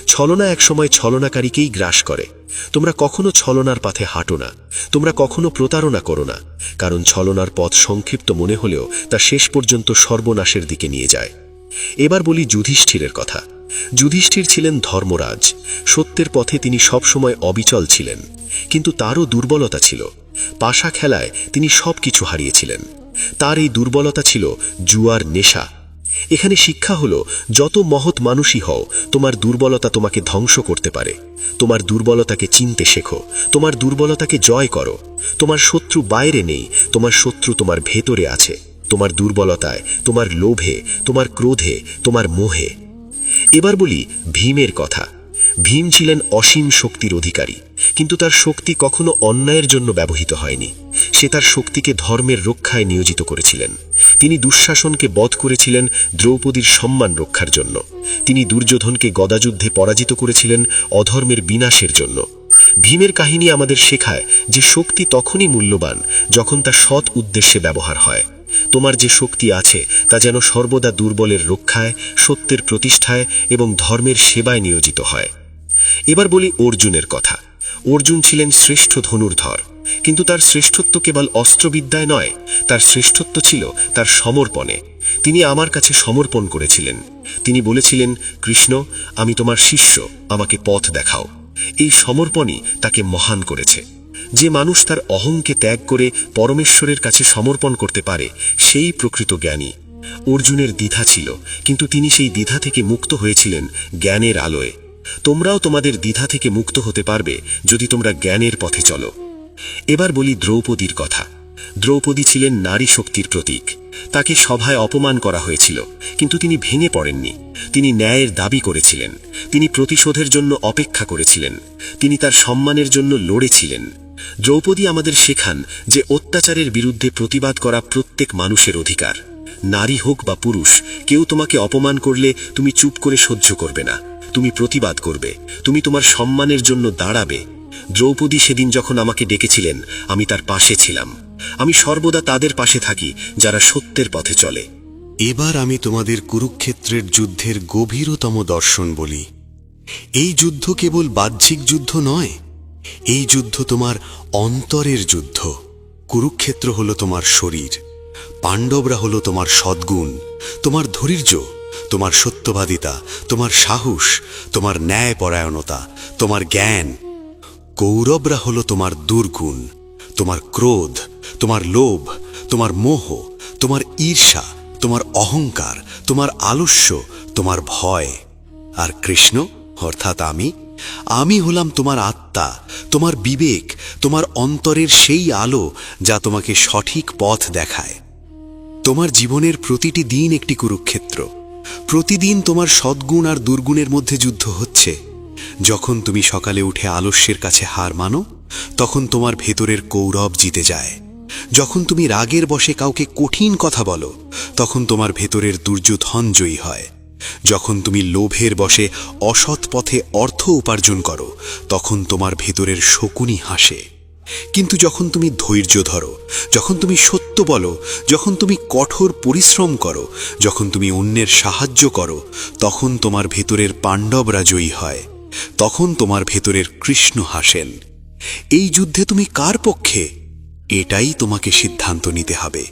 S3: ছলনা একসময় ছলনাকারীকেই গ্রাস করে। তোমরা কখনো ছলনার পথে হাঁটো না। তোমরা কখনো প্রতারণা করো না, কারণ ছলনার পথ সংক্ষিপ্ত মনে হলেও তা শেষ পর্যন্ত সর্বনাশের দিকে নিয়ে যায়। এবার বলি যুধিষ্ঠিরের কথা। যুধিষ্ঠির ছিলেন ধর্মরাজ। সত্যের পথে তিনি সবসময় অবিচল ছিলেন। কিন্তু তারও দুর্বলতা ছিল। পাশা খেলায় তিনি সবকিছু হারিয়েছিলেন।
S2: তার এই দুর্বলতা ছিল জুয়ার নেশা। এখানে শিক্ষা হলো, যত মহৎ মানুষই হও, তোমার দুর্বলতা তোমাকে ধ্বংস করতে পারে। তোমার দুর্বলতাকে চিনতে শেখো, তোমার দুর্বলতাকে জয় করো। তোমার শত্রু বাইরে নেই, তোমার শত্রু তোমার ভেতরে আছে। তোমার দুর্বলতায়, তোমার লোভে, তোমার ক্রোধে, তোমার মোহে। এবার বলি ভীমের কথা। ভীম ছিলেন অসীম শক্তির অধিকারী, কিন্তু তার শক্তি কখনো অন্যায়ের জন্য ব্যবহৃত হয়নি। সে তার শক্তিকে ধর্মের রক্ষায় নিয়োজিত করেছিলেন। তিনি দুঃশাসনকে বধ করেছিলেন দ্রৌপদীর সম্মান রক্ষার জন্য। তিনি দুর্যোধনকে গদাযুদ্ধে পরাজিত করেছিলেন অধর্মের বিনাশের জন্য। ভীমের কাহিনী আমাদের শেখায় যে শক্তি তখনই মূল্যবান যখন তা সৎ উদ্দেশ্যে ব্যবহার হয়। তোমার যে শক্তি আছে তা যেন সর্বদা দুর্বলের রক্ষায়, সত্যের প্রতিষ্ঠায় এবং ধর্মের সেবায় নিয়োজিত হয়। এবার বলি অর্জুনের কথা। অর্জুন ছিলেন শ্রেষ্ঠ ধনুর্ধর, কিন্তু তার শ্রেষ্ঠত্ব কেবল অস্ত্রবিদ্যায় নয়, তার শ্রেষ্ঠত্ব ছিল তার সমর্পণে। তিনি আমার কাছে সমর্পণ করেছিলেন। তিনি বলেছিলেন, কৃষ্ণ, আমি তোমার শিষ্য, আমাকে পথ দেখাও। এই সমর্পণই তাকে মহান করেছে। যে মানুষ তার অহংকে ত্যাগ করে পরমেশ্বরের কাছে সমর্পণ করতে পারে, সেই প্রকৃত জ্ঞানী। অর্জুনের দ্বিধা ছিল, কিন্তু তিনি সেই দ্বিধা থেকে মুক্ত হয়েছিলেন জ্ঞানের আলোয়। তোমরাও তোমাদের দ্বিধা থেকে মুক্ত হতে পারবে যদি তোমরা জ্ঞানের পথে চলো। এবার বলি দ্রৌপদীর কথা। দ্রৌপদী ছিলেন নারী শক্তির প্রতীক। তাকে সভায় অপমান করা হয়েছিল, কিন্তু তিনি ভেঙে পড়েননি। তিনি ন্যায়ের দাবি করেছিলেন। তিনি প্রতিশোধের জন্য অপেক্ষা করেছিলেন। তিনি তার সম্মানের জন্য লড়েছিলেন। দ্রৌপদী আমাদের শেখান যে অত্যাচারের বিরুদ্ধে প্রতিবাদ করা প্রত্যেক মানুষের অধিকার। নারী হোক বা পুরুষ, কেউ তোমাকে অপমান করলে তুমি চুপ করে সহ্য করবে না, তুমি প্রতিবাদ করবে, তুমি তোমার সম্মানের জন্য দাঁড়াবে। দ্রৌপদী সেদিন যখন আমাকে ডেকেছিলেন, আমি তার পাশে ছিলাম। আমি সর্বদা তাদের পাশে থাকি যারা সত্যের পথে চলে।
S1: এবার আমি তোমাদের কুরুক্ষেত্রের যুদ্ধের গভীরতম দর্শন বলি। এই যুদ্ধ কেবল বাহ্যিক যুদ্ধ নয়, এই যুদ্ধ তোমার অন্তরের যুদ্ধ। কুরুক্ষেত্র হলো তোমার শরীর, পাণ্ডবরা হলো তোমার সদ্গুণ, তোমার ধৈর্য, তোমার সত্যবাদিতা, তোমার সাহস, তোমার ন্যায়পরায়ণতা, তোমার জ্ঞান। কৌরবরা হলো তোমার দুর্গুণ, তোমার ক্রোধ, তোমার লোভ, তোমার মোহ, তোমার ঈর্ষা, তোমার অহংকার, তোমার আলস্য, তোমার ভয়। আর কৃষ্ণ অর্থাৎ আমি হলাম তোমার আত্মা, তোমার বিবেক, তোমার অন্তরের সেই আলো যা তোমাকে সঠিক পথ দেখায়। তোমার জীবনের প্রতিটি দিন একটি কুরুক্ষেত্র। প্রতিদিন তোমার সদ্গুণ আর দুর্গুণের মধ্যে যুদ্ধ হচ্ছে। যখন তুমি সকালে উঠে আলস্যের কাছে হার মানো, তখন তোমার ভেতরের কৌরব জিতে যায়। যখন তুমি রাগের বশে কাউকে কঠিন কথা বলো, তখন তোমার ভেতরের দুর্যোধন জয়ী হয়। যখন তুমি লোভের বশে অসৎ পথে অর্থ উপার্জন করো, তখন তোমার ভেতরের শকুনি হাসে। কিন্তু যখন তুমি ধৈর্য ধরো, যখন তুমি সত্য বলো, যখন তুমি কঠোর পরিশ্রম করো, যখন তুমি অন্যের সাহায্য করো, তখন তোমার ভেতরের পাণ্ডবরা জয়ী হয়। তখন তোমার ভেতরের কৃষ্ণ হাসেন। এই যুদ্ধে তুমি কার পক্ষে? এটাই তোমাকে সিদ্ধান্ত নিতে হবে।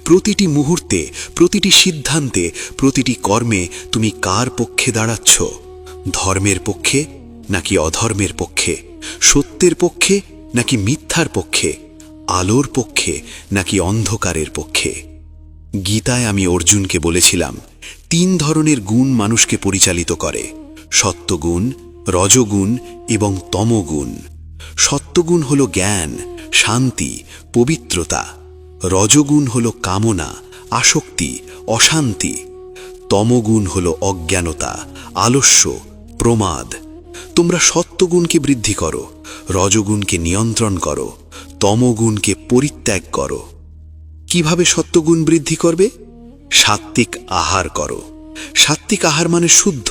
S1: প্রতিটি মুহূর্তে, প্রতিটি সিদ্ধান্তে, প্রতিটি কর্মে তুমি কার পক্ষে দাঁড়াচ্ছ? ধর্মের পক্ষে নাকি অধর্মের পক্ষে? সত্যের পক্ষে নাকি মিথ্যার পক্ষে? আলোর পক্ষে নাকি অন্ধকারের পক্ষে? গীতায় আমি অর্জুনকে বলেছিলাম, 3 ধরনের গুণ মানুষকে পরিচালিত করে: সত্যগুণ, রজগুণ এবং তমগুণ। সত্যগুণ হল জ্ঞান, শান্তি, পবিত্রতা। রজগুণ হল কামনা, আসক্তি, অশান্তি। তমগুণ হল অজ্ঞানতা, আলস্য, প্রমাদ। তোমরা সত্যগুণকে বৃদ্ধি করো, রজগুণকে নিয়ন্ত্রণ করো, তমগুণকে পরিত্যাগ করো। কিভাবে সত্যগুণ বৃদ্ধি করবে? সাত্ত্বিক আহার করো। সাত্ত্বিক আহার মানে শুদ্ধ,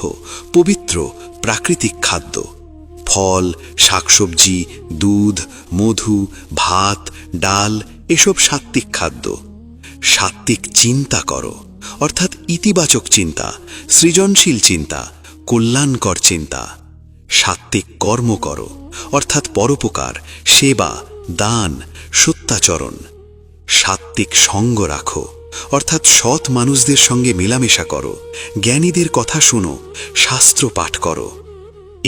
S1: পবিত্র, প্রাকৃতিক খাদ্য। ফল, শাকসবজি, দুধ, মধু, ভাত, ডাল এসব সাত্ত্বিক খাদ্য। সাত্ত্বিক চিন্তা করো, অর্থাৎ ইতিবাচক চিন্তা, সৃজনশীল চিন্তা, কল্যাণকর চিন্তা। সাত্ত্বিক কর্ম করো, অর্থাৎ পরোপকার, সেবা, দান, সত্যাচরণ। সাত্ত্বিক সঙ্গ রাখো, অর্থাৎ সৎ মানুষদের সঙ্গে মেলামেশা করো, জ্ঞানীদের কথা শোনো, শাস্ত্র পাঠ করো।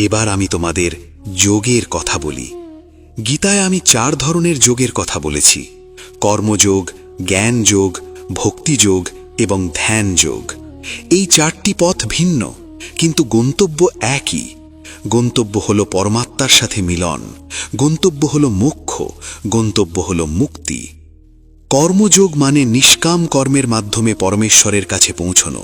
S1: এবার আমি তোমাদের যোগের কথা বলি। গীতায় আমি 4 ধরনের যোগের কথা বলেছি: কর্মযোগ,
S2: জ্ঞান যোগ, ভক্তিযোগ এবং ধ্যান যোগ। এই 4টি পথ ভিন্ন, কিন্তু গন্তব্য একই। গন্তব্য হল পরমাত্মার সাথে মিলন, গন্তব্য হল মোক্ষ, গন্তব্য হল মুক্তি। কর্মযোগ মানে নিষ্কাম কর্মের মাধ্যমে পরমেশ্বরের কাছে পৌঁছনো।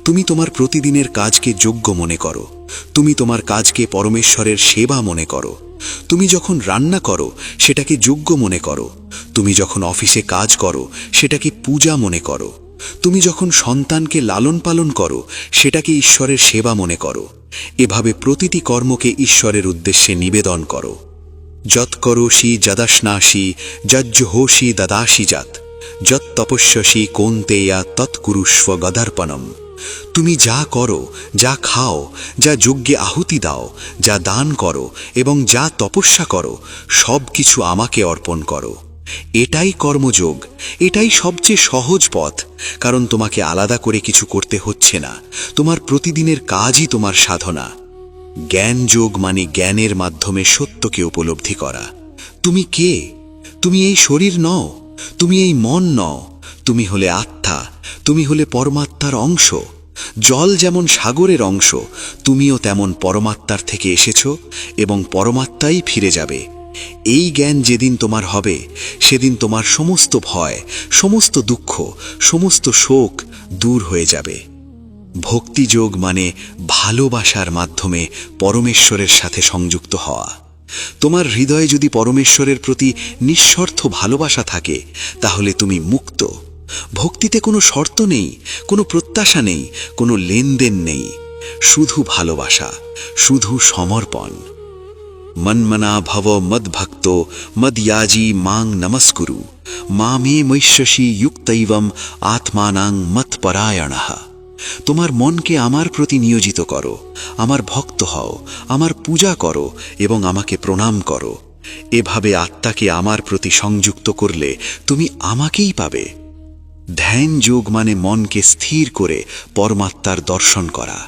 S2: তুমি তোমার প্রতিদিনের কাজকে যোগ্য মনে করো, তুমি তোমার কাজকে পরমেশ্বরের সেবা মনে করো। তুমি যখন রান্না করো সেটাকে যোগ্য মনে করো, তুমি যখন অফিসে কাজ করো সেটাকে পূজা মনে করো, তুমি যখন সন্তানকে লালন পালন করো সেটাকে ঈশ্বরের সেবা মনে করো। এভাবে প্রতিটি কর্মকে ঈশ্বরের উদ্দেশ্যে নিবেদন করো। যৎ করোষি যদাশ্নাসি যজ্জোহসি দদাসি জাত, যৎ তপস্যসি কৌন্তেয়া তৎকুরুষ্ব গদার্পণম। তুমি যা করো, যা খাও, যা যজ্ঞে আহুতি দাও, যা দান করো এবং যা তপস্যা করো, সব কিছু আমাকে অর্পণ করো। এটাই কর্মযোগ, এটাই সবচেয়ে সহজ পথ, কারণ তোমাকে আলাদা করে কিছু করতে হচ্ছে না। তোমার প্রতিদিনের কাজই তোমার সাধনা। জ্ঞান যোগ মানে জ্ঞানের মাধ্যমে সত্যকে উপলব্ধি করা। তুমি কে? তুমি এই শরীর নও, তুমি এই মন নও, তুমি হলে আত্মা, তুমি হলে পরমাত্মার অংশ। জল যেমন সাগরের অংশ, তুমিও তেমন পরমাত্মার থেকে এসেছো এবং পরমাত্মাই ফিরে যাবে। এই জ্ঞান যেদিন তোমার হবে, সেদিন তোমার সমস্ত ভয়, সমস্ত দুঃখ, সমস্ত শোক দূর হয়ে যাবে। ভক্তিযোগ মানে ভালোবাসার মাধ্যমে পরমেশ্বরের সাথে সংযুক্ত হওয়া। তোমার হৃদয়ে যদি পরমেশ্বরের প্রতি নিঃস্বার্থ ভালোবাসা থাকে, তাহলে তুমি মুক্ত। ভক্তিতে কোনো শর্ত নেই, কোনো প্রত্যাশা নেই, কোনো লেনদেন নেই, শুধু ভালোবাসা, শুধু সমর্পণ। মন্মনা ভব মদ্ভক্ত মদ্যাজি মাং নমস্কুরু, মামে মৈষ্যসি যুক্তৈবম আত্মানাং মৎপরায়ণঃ। তোমার মনকে আমার প্রতি নিয়োজিত করো, আমার ভক্ত হও, আমার পূজা করো এবং আমাকে প্রণাম করো। এভাবে আত্মাকে আমার প্রতি সংযুক্ত করলে তুমি আমাকেই পাবে। ধ্যান যোগ মানে মনকে স্থির করে পরমাত্মার দর্শন করা।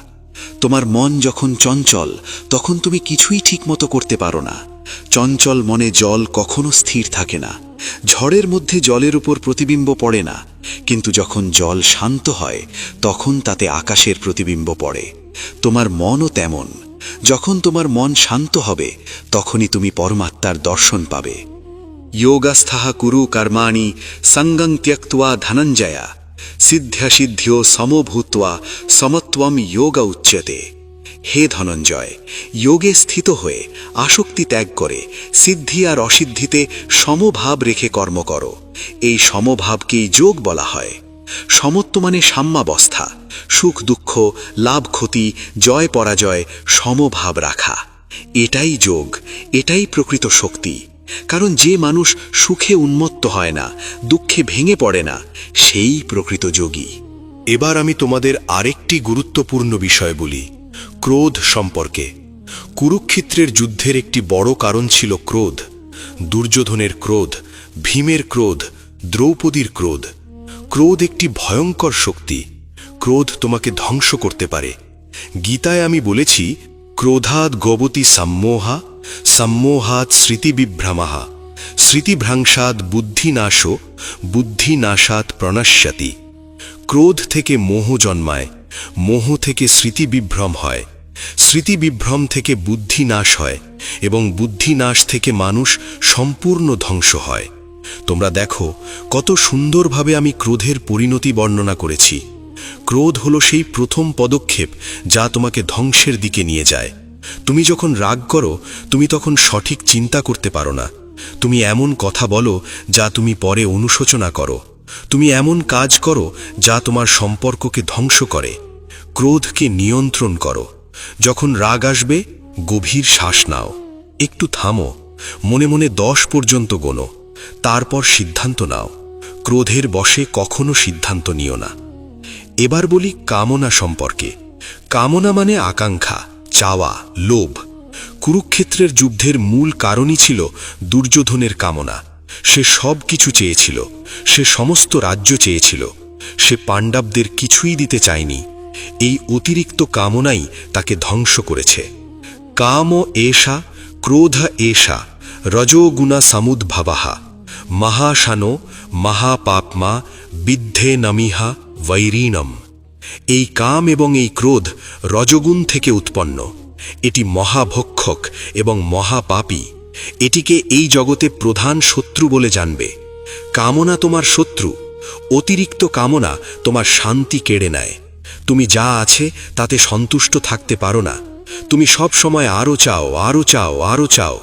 S2: তোমার মন যখন চঞ্চল, তখন তুমি কিছুই ঠিকমতো করতে পারো না। চঞ্চল মনে জল কখনো স্থির থাকে না। ঝড়ের মধ্যে জলের উপর প্রতিবিম্ব পড়ে না, কিন্তু যখন জল শান্ত হয় তখন তাতে আকাশের প্রতিবিম্ব পড়ে। তোমার মনও তেমন। যখন তোমার মন শান্ত হবে, তখনই তুমি পরমাত্মার দর্শন পাবে। যোগস্থা কুরু কর্মাণি সঙ্গং ত্যক্ত্বা ধনঞ্জয়া, সিদ্ধ্যসিদ্ধ্য সমভূত্বা সমত্বম যোগ উচ্যতে। হে ধনঞ্জয়, যোগে স্থিত হয়ে আসক্তি ত্যাগ করে সিদ্ধি আর অসিদ্ধিতে সমভাব রেখে কর্ম করো। এই সমভাবকেই যোগ বলা হয়। সমত্ব মানে সাম্যাবস্থা, সুখ দুঃখ, লাভ ক্ষতি, জয় পরাজয় সমভাব রাখা। এটাই যোগ, এটাই প্রকৃত শক্তি। কারণ যে মানুষ সুখে উন্মত্ত হয় না, দুঃখে ভেঙে পড়ে না, সেই প্রকৃত যোগী।
S3: এবার আমি তোমাদের আরেকটি গুরুত্বপূর্ণ বিষয় বলি, ক্রোধ সম্পর্কে। কুরুক্ষেত্রের যুদ্ধের একটি বড় কারণ ছিল ক্রোধ। দুর্যোধনের ক্রোধ, ভীমের ক্রোধ, দ্রৌপদীর ক্রোধ। ক্রোধ একটি ভয়ঙ্কর শক্তি। ক্রোধ তোমাকে ধ্বংস করতে পারে। গীতায় আমি বলেছি, ক্রোধাৎ গবতি সম্মোহা, সম্মোহাৎ স্মৃতিবিভ্রমঃ, স্মৃতিভ্রংশাৎ বুদ্ধিনাশো, বুদ্ধিনাশাৎ প্রণশ্যতি। ক্রোধ থেকে মোহ জন্মায়, মোহ থেকে স্মৃতিবিভ্রম হয়, স্মৃতিবিভ্রম থেকে বুদ্ধিনাশ হয় এবং বুদ্ধিনাশ থেকে মানুষ সম্পূর্ণ ধ্বংস হয়। তোমরা দেখো কত সুন্দরভাবে আমি ক্রোধের পরিণতি বর্ণনা করেছি। ক্রোধ হলো সেই প্রথম পদক্ষেপ যা তোমাকে ধ্বংসের দিকে নিয়ে যায়। তুমি যখন রাগ করো, তুমি তখন সঠিক চিন্তা করতে পারো না। তুমি এমন কথা বলো যা তুমি পরে অনুশোচনা করো। তুমি এমন কাজ করো যা তোমার সম্পর্ককে ধ্বংস করে। ক্রোধকে নিয়ন্ত্রণ করো। যখন রাগ আসবে, গভীর শ্বাস নাও, একটু থামো, মনে মনে 10 পর্যন্ত গোনো, তারপর সিদ্ধান্ত নাও। ক্রোধের বশে কখনো সিদ্ধান্ত নিও না। এবার বলি কামনা সম্পর্কে। কামনা মানে আকাঙ্ক্ষা, চাওয়া, লোভ। কুরুক্ষেত্রের যুদ্ধের মূল কারণই ছিল দুর্যোধনের কামনা। সে সব কিছু চেয়েছিল, সে সমস্ত রাজ্য চেয়েছিল, সে পাণ্ডবদের কিছুই দিতে চায়নি। এই অতিরিক্ত কামনাই তাকে ধ্বংস করেছে। কাম এষা, ক্রোধ এষা, রজোগুণা সমুদ্ভবঃ,
S1: মহাশানো মহাপাপমা বিদ্ধে নমিহা বৈরীণম। এই কাম এবং এই ক্রোধ রজগুণ থেকে উৎপন্ন। এটি মহাভক্ষক এবং মহাপাপী। এটিকে এই জগতে প্রধান শত্রু বলে জানবে। কামনা তোমার শত্রু। অতিরিক্ত কামনা তোমার শান্তি কেড়ে নেয়। তুমি যা আছে তাতে সন্তুষ্ট থাকতে পারো না। তুমি সব সময় আরও চাও, আরও চাও, আরও চাও।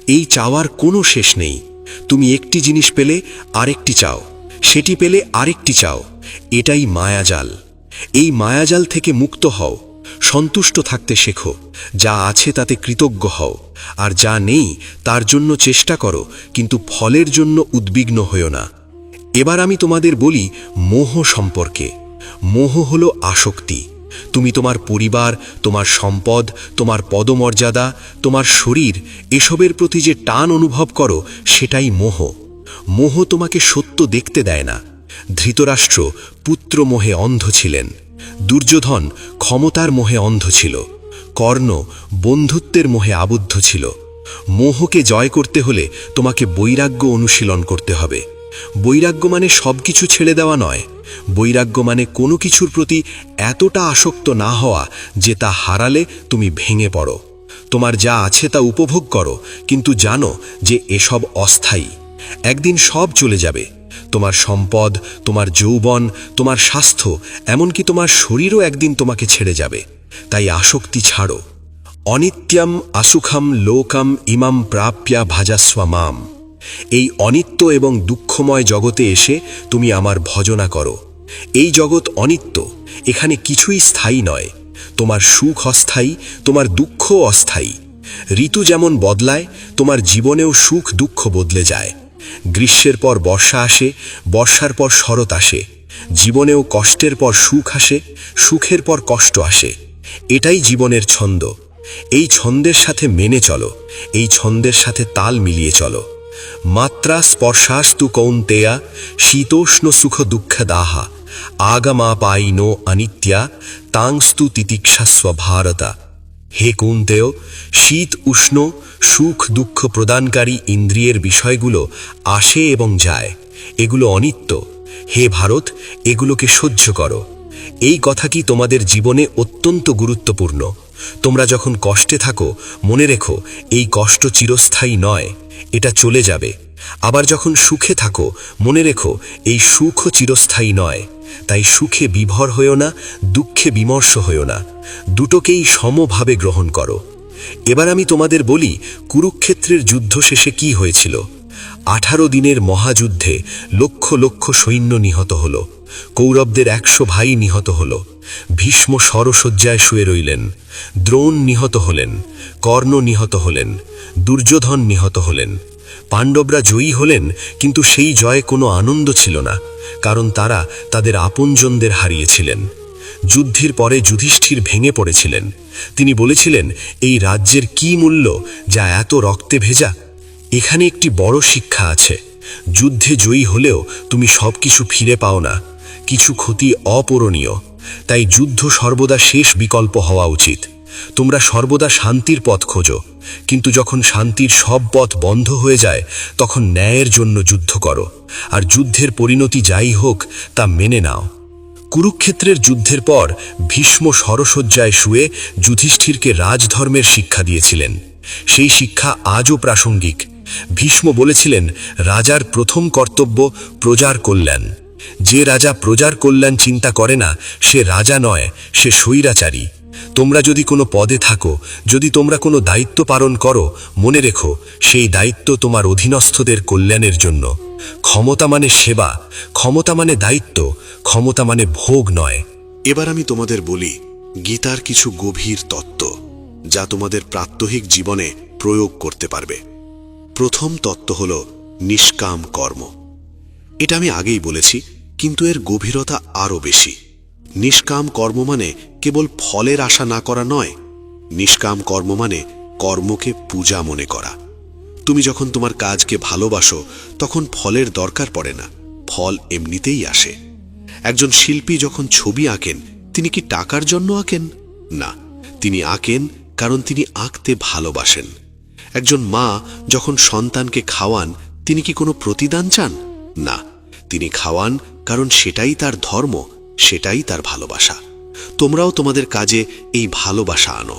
S1: এই চাওয়ার কোনো শেষ নেই। তুমি একটি জিনিস পেলে আরেকটি চাও, সেটি পেলে আরেকটি চাও। এটাই মায়াজাল। এই মায়াজাল থেকে মুক্ত হও। সন্তুষ্ট থাকতে শেখো। যা আছে তাতে কৃতজ্ঞ হও। আর যা নেই তার জন্য চেষ্টা করো, কিন্তু ফলের জন্য উদ্বিগ্ন হও না। এবার আমি তোমাদের বলি মোহ সম্পর্কে। মোহ হলো আসক্তি। তুমি তোমার পরিবার, তোমার সম্পদ, তোমার পদমর্যাদা, তোমার শরীর এসবের প্রতি যে টান অনুভব করো সেটাই মোহ। মোহ তোমাকে সত্য দেখতে দেয় না। ধৃতরাষ্ট্র পুত্র মোহে অন্ধ ছিলেন। দুর্যোধন ক্ষমতার মোহে অন্ধ ছিল। কর্ণ বন্ধুত্বের মোহে আবদ্ধ ছিল। মোহকে জয় করতে হলে তোমাকে বৈরাগ্য অনুশীলন করতে হবে। বৈরাগ্য মানে সবকিছু ছেড়ে দেওয়া নয়। বৈরাগ্য মানে কোনো কিছুর প্রতি এতটা আসক্ত না হওয়া যে তা হারালে তুমি ভেঙে পড়ো। তোমার যা আছে তা উপভোগ করো, কিন্তু জানো যে এসব অস্থায়ী। একদিন সব চলে যাবে। তোমার সম্পদ, তোমার যৌবন, তোমার স্বাস্থ্য, এমনকি তোমার শরীরও একদিন তোমাকে ছেড়ে যাবে। তাই আসক্তি ছাড়ো। অনিত্যম আসুখম লোকম ইমাম প্রাপ্যা ভাজাস্ব মাম। এই অনিত্য এবং দুঃখময় জগতে এসে তুমি আমার ভজনা করো। এই জগৎ অনিত্য। এখানে কিছুই স্থায়ী নয়। তোমার সুখ অস্থায়ী, তোমার দুঃখও অস্থায়ী। ঋতু যেমন বদলায়, তোমার জীবনেও সুখ দুঃখ বদলে যায়। গ্রীষ্মের পর বর্ষা আসে, বর্ষার পর শরৎ আসে। জীবনেও কষ্টের পর সুখ আসে, সুখের পর কষ্ট আসে। এটাই জীবনের ছন্দ। এই ছন্দের সাথে মেনে চলো। এই ছন্দের সাথে তাল মিলিয়ে চলো। মাত্রা স্পর্শাস্তু কৌন্তেয়া শীতোষ্ণ সুখ দুঃখ দাহা আগামাপাইনো অনিত্যা তাংস্তু তিতিক্ষাস্ব ভারতা। হে কৌন্তেয়, শীত উষ্ণ সুখ দুঃখ প্রদানকারী ইন্দ্রিয়ের বিষয়গুলো আসে এবং যায়। এগুলো অনিত্য। হে ভারত, এগুলোকে সহ্য করো। এই কথা কি তোমাদের জীবনে অত্যন্ত গুরুত্বপূর্ণ। তোমরা যখন কষ্টে থাকো মনে রেখো এই কষ্ট চিরস্থায়ী নয়, এটা চলে যাবে। আবার যখন সুখে থাকো মনে রেখো এই সুখও চিরস্থায়ী নয়। তাই সুখে বিভোর হইও না, দুঃখে বিমর্ষ হইও না। দুটোকেই সমভাবে গ্রহণ করো। এবার আমি তোমাদের বলি কুরুক্ষেত্রের যুদ্ধ শেষে কি হয়েছিল। 18 দিনের মহাযুদ্ধে লক্ষ লক্ষ সৈন্য নিহত হল। কৌরবদের 100 ভাই নিহত হল। ভীষ্ম শরশয্যায় শুয়ে রইলেন। দ্রোণ নিহত হলেন। কর্ণ নিহত হলেন। দুর্যোধন নিহত হলেন। পাণ্ডবরা জয়ী হলেন, কিন্তু সেই জয়ে কোনো আনন্দ ছিল না, কারণ তারা তাদের আপনজনদের হারিয়েছিলেন। যুদ্ধের পরে যুধিষ্ঠির ভেঙে পড়েছিলেন। তিনি বলেছিলেন, এই রাজ্যের কি মূল্য যা এত রক্তে ভেজা। এখানে একটি বড় শিক্ষা আছে। যুদ্ধে জয়ী হলেও তুমি সবকিছু ফিরে পাও না। কিছু ক্ষতি অপূরণীয়। তাই যুদ্ধ সর্বদা শেষ বিকল্প হওয়া উচিত। তোমরা সর্বদা শান্তির পথ খোঁজো, কিন্তু যখন শান্তির সব পথ বন্ধ হয়ে যায় তখন ন্যায়ের জন্য যুদ্ধ করো। আর যুদ্ধের পরিণতি যাই হোক তা মেনে নাও। কুরুক্ষেত্রের যুদ্ধের পর ভীষ্ম শরশয্যায় শুয়ে যুধিষ্ঠিরকে রাজধর্মের শিক্ষা দিয়েছিলেন। সেই শিক্ষা আজও প্রাসঙ্গিক। ভীষ্ম বলেছিলেন, রাজার প্রথম কর্তব্য প্রজার কল্যাণ। যে রাজা প্রজার কল্যাণ চিন্তা করে না সে রাজা নয়, সে স্বৈরাচারী। তোমরা যদি কোনো পদে থাকো, যদি তোমরা কোনো দায়িত্ব পালন করো, মনে রেখো সেই দায়িত্ব তোমার অধীনস্থদের কল্যাণের জন্য। ক্ষমতা মানে সেবা, ক্ষমতা মানে দায়িত্ব, ক্ষমতা মানে ভোগ নয়।
S3: এবার আমি তোমাদের বলি গীতার কিছু গভীর তত্ত্ব, যা তোমাদের প্রাত্যহিক জীবনে প্রয়োগ করতে পারবে। প্রথম তত্ত্ব হল নিষ্কাম কর্ম। এটা আমি আগেই বলেছি, কিন্তু এর গভীরতা আরও বেশি। নিষ্কাম কর্ম মানে কেবল ফলের আশা না করা নয়। নিষ্কাম কর্ম মানে কর্মকে পূজা মনে করা। তুমি যখন তোমার কাজকে ভালোবাসো তখন ফলের দরকার পড়ে না, ফল এমনিতেই আসে। একজন শিল্পী যখন ছবি আঁকেন তিনি কি টাকার জন্য আঁকেন? না, তিনি আঁকেন কারণ তিনি আঁকতে ভালোবাসেন। একজন মা যখন সন্তানকে খাওয়ান তিনি কি কোনো প্রতিদান চান? না, তিনি খাওয়ান কারণ সেটাই তার ধর্ম, সেটাই তার ভালোবাসা। তোমরাও তোমাদের কাজে এই ভালোবাসা আনো,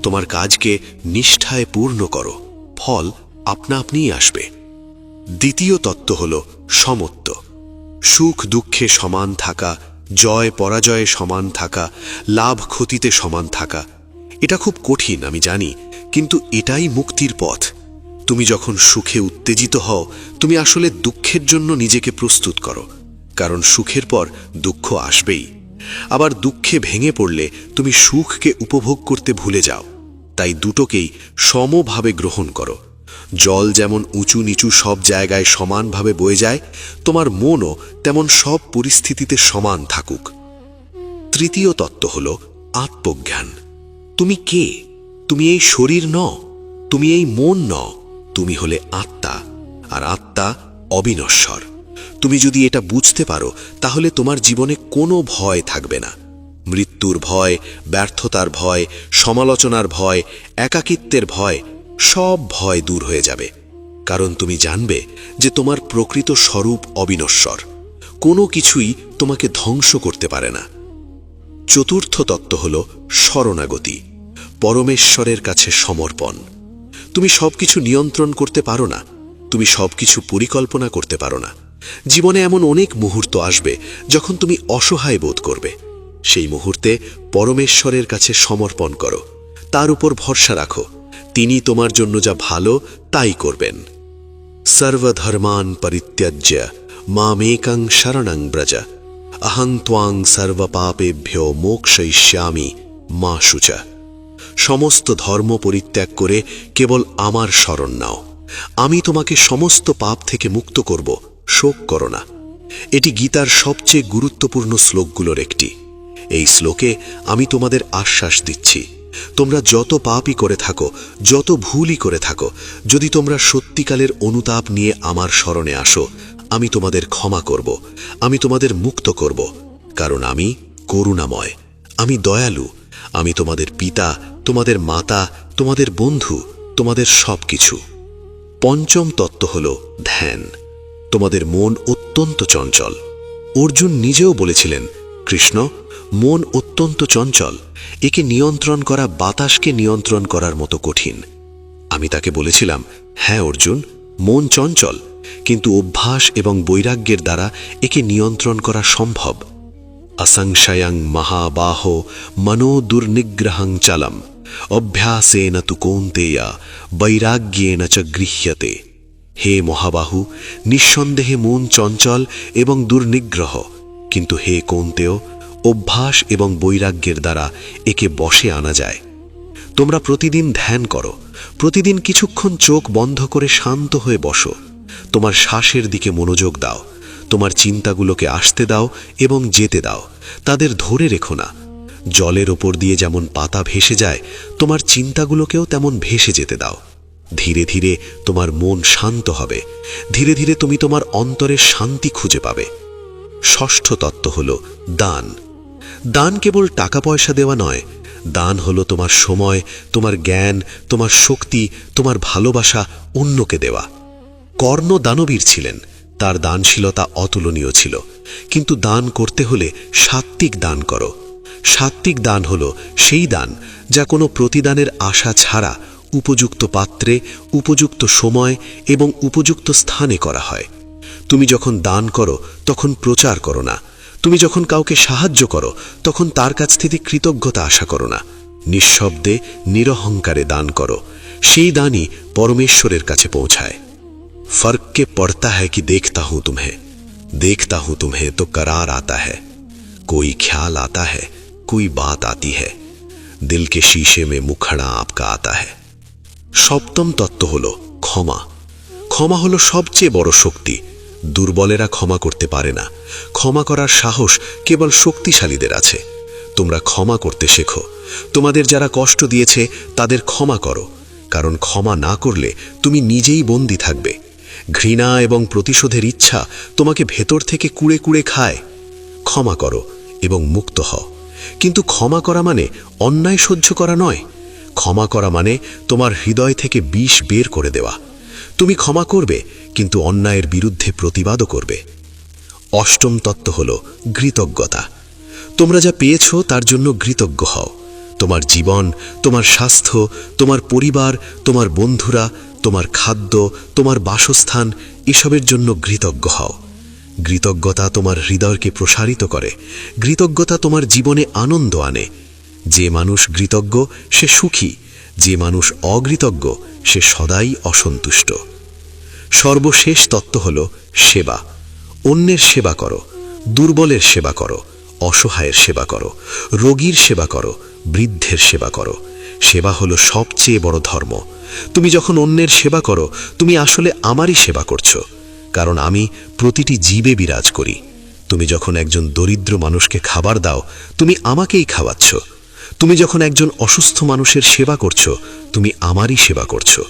S3: তোমার কাজকে নিষ্ঠায় পূর্ণ করো, ফল আপনা আপনিই আসবে। দ্বিতীয় তত্ত্ব হল সমত্ব। সুখ দুঃখে সমান থাকা, জয় পরাজয়ে সমান থাকা, লাভ ক্ষতিতে সমান থাকা। এটা খুব কঠিন আমি জানি, কিন্তু এটাই মুক্তির পথ। তুমি যখন সুখে উত্তেজিত হও, তুমি আসলে দুঃখের জন্য নিজেকে প্রস্তুত করো, কারণ সুখের পর দুঃখ আসবেই। আবার দুঃখে ভেঙে পড়লে তুমি সুখকে উপভোগ করতে ভুলে যাও। তাই দুটোকেই সমভাবে গ্রহণ করো। জল যেমন উঁচু নিচু সব জায়গায় সমানভাবে বয়ে যায়, তোমার মনও তেমন সব পরিস্থিতিতে সমান থাকুক। তৃতীয় তত্ত্ব হল আত্মজ্ঞান। তুমি কে? তুমি এই শরীর নও, তুমি এই মন নও, তুমি হলে আত্মা, আর আত্মা অবিনশ্বর। তুমি যদি এটা বুঝতে পারো, তাহলে তোমার জীবনে কোনো ভয় থাকবে না। মৃত্যুর ভয়, ব্যর্থতার ভয়, সমালোচনার ভয়, একাকিত্বের ভয়, সব ভয় দূর হয়ে যাবে। কারণ তুমি জানবে যে তোমার প্রকৃত স্বরূপ অবিনশ্বর, কোনো কিছুই তোমাকে ধ্বংস করতে পারে না। চতুর্থ তত্ত্ব হল শরণাগতি, পরমেশ্বরের কাছে সমর্পণ। তুমি সবকিছু নিয়ন্ত্রণ করতে পারো না, তুমি সবকিছু পরিকল্পনা করতে পারো না। জীবনে এমন অনেক মুহূর্ত আসবে যখন তুমি অসহায় বোধ করবে। সেই মুহূর্তে পরমেশ্বরের কাছে সমর্পণ করো, তার উপর ভরসা রাখো, তিনি তোমার জন্য যা ভালো তাই করবেন। সর্বধর্মান পরিত্যাজ্য মামেকং শরণং ব্রজ, অহং ত্বাং সর্বপাপেভ্যো মোক্ষয়িষ্যামি মা শুচা। সমস্ত ধর্ম পরিত্যাগ করে কেবল আমার শরণ নাও, আমি তোমাকে সমস্ত পাপ থেকে মুক্ত করব, শোক করো না। এটি গীতার সবচেয়ে গুরুত্বপূর্ণ শ্লোকগুলোর একটি। এই শ্লোকে আমি তোমাদের আশ্বাস দিচ্ছি, তোমরা যত পাপই করে থাকো, যত ভুলই করে থাকো, যদি তোমরা সত্যিকালের অনুতাপ নিয়ে আমার শরণে আসো, আমি তোমাদের ক্ষমা করব, আমি তোমাদের মুক্ত করব, কারণ আমি করুণাময়, আমি দয়ালু, আমি তোমাদের পিতা, তোমাদের মাতা, তোমাদের বন্ধু, তোমাদের সবকিছু। পঞ্চম তত্ত্ব হল ধ্যান। তোমাদের মন অত্যন্ত চঞ্চল। অর্জুন নিজেও বলেছিলেন, কৃষ্ণ, মন অত্যন্ত চঞ্চল, একে নিয়ন্ত্রণ করা বাতাসকে নিয়ন্ত্রণ করার মতো কঠিন। আমি তাকে বলেছিলাম, হ্যাঁ অর্জুন, মন চঞ্চল, কিন্তু অভ্যাস এবং বৈরাগ্যের দ্বারা একে নিয়ন্ত্রণ করা সম্ভব। असंशयं महाबाहो मनो दुर्निग्रहं चलम অভ্যাসেন তু কৌন্তেয় বৈরাগ্যেন চ গৃহ্যতে। হে মহাবাহু, নিঃসন্দেহে মন চঞ্চল এবং দুর্নিগ্রহ, কিন্তু হে কৌন্তেয়, অভ্যাস এবং বৈরাগ্যের দ্বারা একে বশে আনা যায়। তোমরা প্রতিদিন ধ্যান করো, প্রতিদিন কিছুক্ষণ চোখ বন্ধ করে শান্ত হয়ে বসো, তোমার শ্বাসের দিকে মনোযোগ দাও, তোমার চিন্তাগুলোকে আসতে দাও এবং যেতে দাও, তাদের ধরে রেখো না। জলের ওপর দিয়ে যেমন পাতা ভেসে যায়, তোমার চিন্তাগুলোকেও তেমন ভেসে যেতে দাও। ধীরে ধীরে তোমার মন শান্ত হবে, ধীরে ধীরে তুমি তোমার অন্তরের শান্তি খুঁজে পাবে। ষষ্ঠ তত্ত্ব হল দান। দান কেবল টাকা পয়সা দেওয়া নয়, দান হলো তোমার সময়, তোমার জ্ঞান, তোমার শক্তি, তোমার ভালোবাসা অন্যকে দেওয়া। কর্ণ দানবীর ছিলেন, তার দানশীলতা অতুলনীয় ছিল, কিন্তু দান করতে হলে সাত্ত্বিক দান করো। সাত্ত্বিক দান হল সেই দান যা কোনো প্রতিদানের আশা ছাড়া উপযুক্ত পাত্রে, উপযুক্ত সময় এবং উপযুক্ত স্থানে করা হয়। তুমি যখন দান করো তখন প্রচার করো না, তুমি যখন কাউকে সাহায্য করো তখন তার কাছ থেকে কৃতজ্ঞতা আশা করো না। নিঃশব্দে নিরহংকারে দান করো, সেই দানই পরমেশ্বরের কাছে পৌঁছায়। फर्क के पड़ता है कि देखता हूं तुम्हें तो करार आता है, कोई ख्याल आता है, कोई बात आती है, दिल के शीशे में मुखड़ा आपका आता है। सप्तम तत्त्व हलो क्षमा। क्षमा हलो सबचेয়ে বড় শক্তি। দুর্বলেরা ক্ষমা করতে পারে না, ক্ষমা করার সাহস কেবল শক্তিশালীদের আছে। তোমরা ক্ষমা করতে শেখো, তোমাদের যারা কষ্ট দিয়েছে তাদের ক্ষমা করো, কারণ ক্ষমা না করলে তুমি নিজেই বন্দী থাকবে। ঘৃণা এবং প্রতিশোধের ইচ্ছা তোমাকে ভেতর থেকে কুড়ে কুড়ে খায়। ক্ষমা করো এবং মুক্ত হও। কিন্তু ক্ষমা করা মানে অন্যায় সহ্য করা নয়। ক্ষমা করা মানে তোমার হৃদয় থেকে বিষ বের করে দেওয়া।
S2: তুমি ক্ষমা করবে, কিন্তু অন্যায়ের বিরুদ্ধে প্রতিবাদও করবে। অষ্টম তত্ত্ব হল কৃতজ্ঞতা। তোমরা যা পেয়েছ তার জন্য কৃতজ্ঞ হও। তোমার জীবন, তোমার স্বাস্থ্য, তোমার পরিবার, তোমার বন্ধুরা, তোমার খাদ্য, তোমার বাসস্থান, এসবের জন্য কৃতজ্ঞ হও। কৃতজ্ঞতা তোমার হৃদয়কে প্রসারিত করে। কৃতজ্ঞতা তোমার জীবনে আনন্দ আনে। যে মানুষ কৃতজ্ঞ সে সুখী, যে মানুষ অকৃতজ্ঞ সে সদাই অসন্তুষ্ট। সর্বশেষ তত্ত্ব হল সেবা। অন্যের সেবা করো, দুর্বলের সেবা করো, অসহায়ের সেবা করো, রোগীর সেবা করো, বৃদ্ধের সেবা করো। সেবা হলো সবচেয়ে বড় ধর্ম। তুমি যখন অন্যের সেবা করো, তুমি আসলে আমারই সেবা করছো, কারণ আমি প্রতিটি জীবে বিরাজ করি। তুমি যখন একজন দরিদ্র মানুষকে খাবার দাও, তুমি আমাকেই খাওয়াচ্ছ। তুমি যখন একজন অসুস্থ মানুষের সেবা করছো, তুমি আমারই সেবা করছো।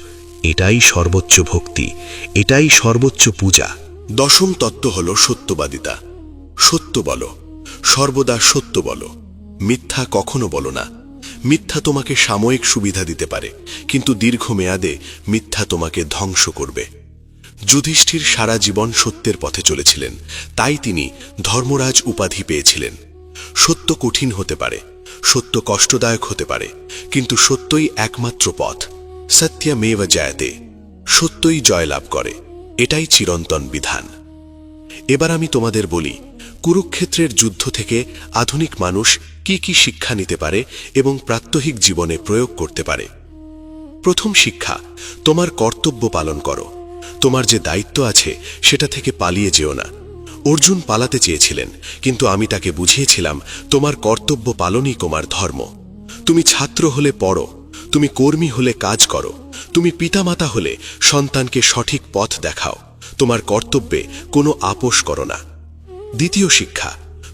S2: এটাই সর্বোচ্চ ভক্তি, এটাই সর্বোচ্চ পূজা।
S3: দশম তত্ত্ব হল সত্যবাদিতা। সত্য বলো, সর্বদা সত্য বলো। মিথ্যা কখনো বলো না। মিথ্যা তোমাকে সাময়িক সুবিধা দিতে পারে, কিন্তু দীর্ঘমেয়াদে মিথ্যা তোমাকে ধ্বংস করবে। যুধিষ্ঠির সারা জীবন সত্যের পথে চলেছিলেন, তাই তিনি ধর্মরাজ উপাধি পেয়েছিলেন। সত্য কঠিন হতে পারে, সত্য কষ্টদায়ক হতে পারে, কিন্তু সত্যই একমাত্র পথ। সত্যমেব জয়তে, সত্যই জয়লাভ করে। এটাই চিরন্তন বিধান। এবার আমি তোমাদের বলি, কুরুক্ষেত্রের যুদ্ধ থেকে আধুনিক মানুষ কি কি শিক্ষা নিতে পারে এবং প্রাত্যহিক জীবনে প্রয়োগ করতে পারে। প্রথম শিক্ষা, তোমার কর্তব্য পালন করো। তোমার যে দায়িত্ব আছে সেটা থেকে পালিয়ে যেও না। অর্জুন পালাতে চেয়েছিলেন, কিন্তু আমি তাকে বুঝিয়েছিলাম তোমার কর্তব্য পালনই তোমার ধর্ম। তুমি ছাত্র হলে পড়ো, তুমি কর্মী হলে কাজ করো, তুমি পিতামাতা হলে সন্তানকে সঠিক পথ দেখাও। তোমার কর্তব্যে কোনো আপোষ করো না। দ্বিতীয় শিক্ষা,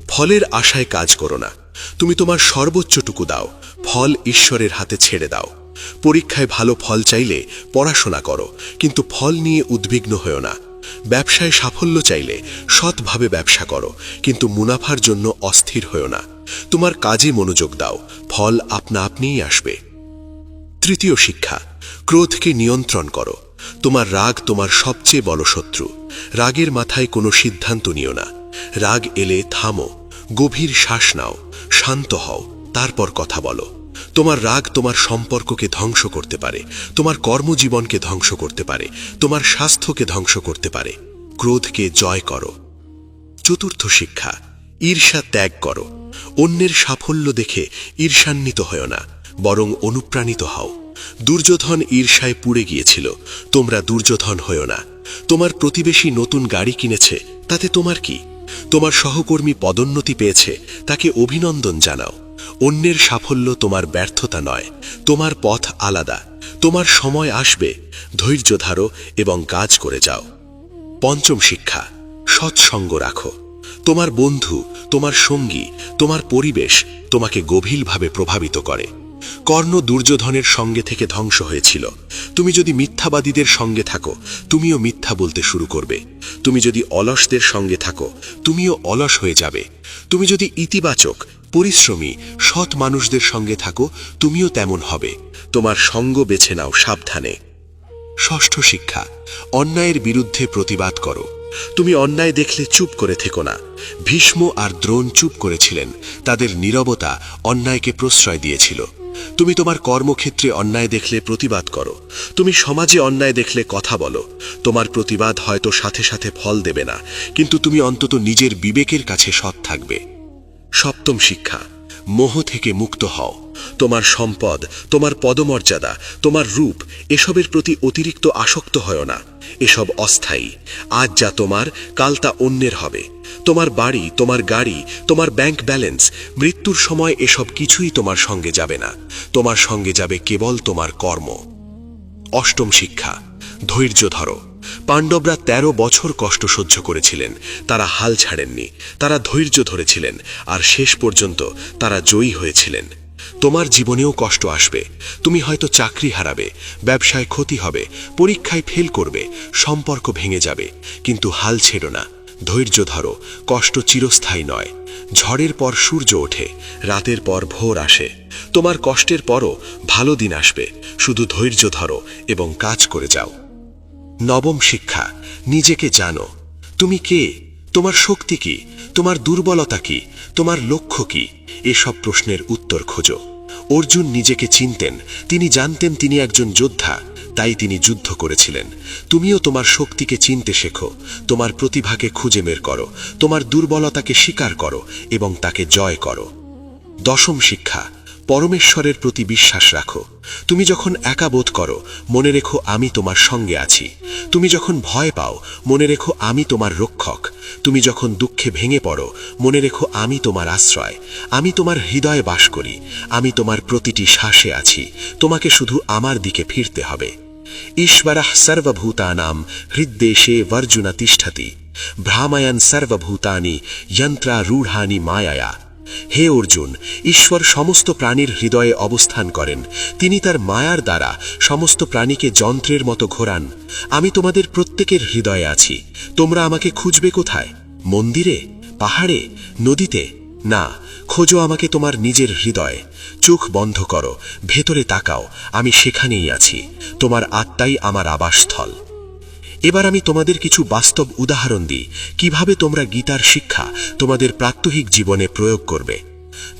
S3: ফলের আশায় কাজ করো না। তুমি তোমার সর্বোচ্চটুকু দাও, ফল ঈশ্বরের হাতে ছেড়ে দাও। পরীক্ষায় ভালো ফল চাইলে পড়াশোনা করো, কিন্তু ফল নিয়ে উদ্বিগ্ন হও না। ব্যবসায় সাফল্য চাইলে সৎভাবে ব্যবসা করো, কিন্তু মুনাফার জন্য অস্থির হও না। তোমার কাজে মনোযোগ দাও, ফল আপনা আপনিই আসবে। তৃতীয় শিক্ষা, ক্রোধকে নিয়ন্ত্রণ করো। তোমার রাগ তোমার সবচেয়ে বড় শত্রু। রাগের মাথায় কোনো সিদ্ধান্ত নিও না। রাগ এলে থামো, গভীর শ্বাস নাও, শান্ত হও, তারপর কথা বলো। তোমার রাগ তোমার সম্পর্ককে ধ্বংস করতে পারে, তোমার কর্মজীবনকে ধ্বংস করতে পারে, তোমার স্বাস্থ্যকে ধ্বংস করতে পারে। ক্রোধকে জয় করো। চতুর্থ শিক্ষা, ঈর্ষা ত্যাগ করো। অন্যের সাফল্য দেখে ঈর্ষান্বিত হও না, বরং অনুপ্রাণিত হও। দুর্যোধন ঈর্ষায় পুড়ে গিয়েছিল, তোমরা দুর্যোধন হও না। তোমার প্রতিবেশী নতুন গাড়ি কিনেছে, তাতে তোমার কি? তোমার সহকর্মী পদোন্নতি পেয়েছে, তাকে অভিনন্দন জানাও। অন্যের সাফল্য তোমার ব্যর্থতা নয়, তোমার পথ আলাদা। তোমার সময় আসবে, ধৈর্য ধারো এবং কাজ করে যাও। পঞ্চম শিক্ষা, সৎসঙ্গ রাখো। তোমার বন্ধু, তোমার সঙ্গী, তোমার পরিবেশ তোমাকে গভীরভাবে প্রভাবিত করে। কর্ণ দুর্যোধনের সঙ্গে থেকে ধ্বংস হয়েছিল। তুমি যদি মিথ্যাবাদীদের সঙ্গে থাকো, তুমিও মিথ্যা বলতে শুরু করবে। তুমি যদি অলসদের সঙ্গে থাকো, তুমিও অলস হয়ে যাবে। তুমি যদি ইতিবাচক, পরিশ্রমী, সৎ মানুষদের সঙ্গে থাকো, তুমিও তেমন হবে। তোমার সঙ্গ বেছে নাও সাবধানে। ষষ্ঠ শিক্ষা, অন্যায়ের বিরুদ্ধে প্রতিবাদ করো। তুমি অন্যায় দেখলে চুপ করে থেকো না। ভীষ্ম আর দ্রোণ চুপ করেছিলেন, তাদের নীরবতা অন্যায়কে প্রশ্রয় দিয়েছিল। তুমি তোমার কর্মক্ষেত্রে অন্যায় দেখলে প্রতিবাদ করো। তুমি সমাজে অন্যায় দেখলে কথা বলো। তোমার প্রতিবাদ হয়তো সাথে সাথে ফল দেবে না, কিন্তু তুমি অন্তত নিজের বিবেকের কাছে সৎ থাকবে। সপ্তম শিক্ষা, মোহ থেকে মুক্ত হও। তোমার সম্পদ, তোমার পদমর্যাদা, তোমার রূপ, এসবের প্রতি অতিরিক্ত আসক্ত হও না। এসব অস্থায়ী। আজ যা তোমার, কাল তা অন্যের হবে। তোমার বাড়ি, তোমার গাড়ি, তোমার ব্যাংক ব্যালেন্স, মৃত্যুর সময় এসব কিছুই তোমার সঙ্গে যাবে না। তোমার সঙ্গে যাবে কেবল তোমার কর্ম। অষ্টম শিক্ষা, ধৈর্য ধরো। পাণ্ডবরা 13 বছর কষ্ট সহ্য করেছিলেন, তারা হাল ছাড়েননি, তারা ধৈর্য ধরেছিলেন, আর শেষ পর্যন্ত তারা জয়ী হয়েছিলেন। তোমার জীবনেও কষ্ট আসবে। তুমি হয়তো চাকরি হারাবে, ব্যবসায় ক্ষতি হবে, পরীক্ষায় ফেল করবে, সম্পর্ক ভেঙে যাবে, কিন্তু হাল ছেড়ো না, ধৈর্য ধরো। কষ্ট চিরস্থায়ী নয়। ঝড়ের পর সূর্য ওঠে, রাতের পর ভোর আসে। তোমার কষ্টের পরও ভালো দিন আসবে। শুধু ধৈর্য ধরো এবং কাজ করে যাও।
S2: নবম শিক্ষা, নিজেকে জানো। তুমি কে? তোমার শক্তি কি? তোমার দুর্বলতা কি? তোমার লক্ষ্য কি? এসব প্রশ্নের উত্তর খোঁজো। অর্জুন নিজেকে চিনতেন। তিনি জানতেন তিনি একজন যোদ্ধা, তাই তিনি যুদ্ধ করেছিলেন। তুমিও তোমার শক্তিকে চিনতে শেখো, তোমার প্রতিভাকে খুঁজে বের করো, তোমার দুর্বলতাকে স্বীকার করো এবং তাকে জয় করো। দশম শিক্ষা, পরমেশ্বরের প্রতি বিশ্বাস রাখো। তুমি যখন একা বোধ করো, মনে রেখো আমি তোমার সঙ্গে আছি। তুমি যখন ভয় পাও, মনে রেখো আমি তোমার রক্ষক। তুমি যখন দুঃখে ভেঙে পড়ো, মনে রেখো আমি তোমার আশ্রয়। আমি তোমার হৃদয়ে বাস করি। আমি তোমার প্রতিটি শ্বাসে আছি। তোমাকে শুধু আমার দিকে ফিরতে হবে। ঈশ্বরঃ সর্বভূতানাং হৃদ্দেশে অর্জুন তিষ্ঠতি ভ্রাময়ন সর্বভূতানি যন্ত্রারূঢ়ানি মায়ায়া। হে অর্জুন, ঈশ্বর সমস্ত প্রাণীর হৃদয়ে অবস্থান করেন। তিনি তার মায়ার দ্বারা সমস্ত প্রাণীকে যন্ত্রের মতো ঘোরান। আমি তোমাদের প্রত্যেকের হৃদয়ে আছি। তোমরা আমাকে খুঁজবে কোথায়? মন্দিরে, পাহাড়ে, নদীতে? না, খোঁজো আমাকে তোমার নিজের হৃদয়ে। চোখ বন্ধ করো, ভেতরে তাকাও, আমি সেখানেই আছি। তোমার আত্মাই আমার আবাসস্থল। এবার আমি তোমাদের কিছু বাস্তব উদাহরণ দিই কিভাবে তোমরা গীতার শিক্ষা তোমাদের প্রাত্যহিক জীবনে প্রয়োগ করবে।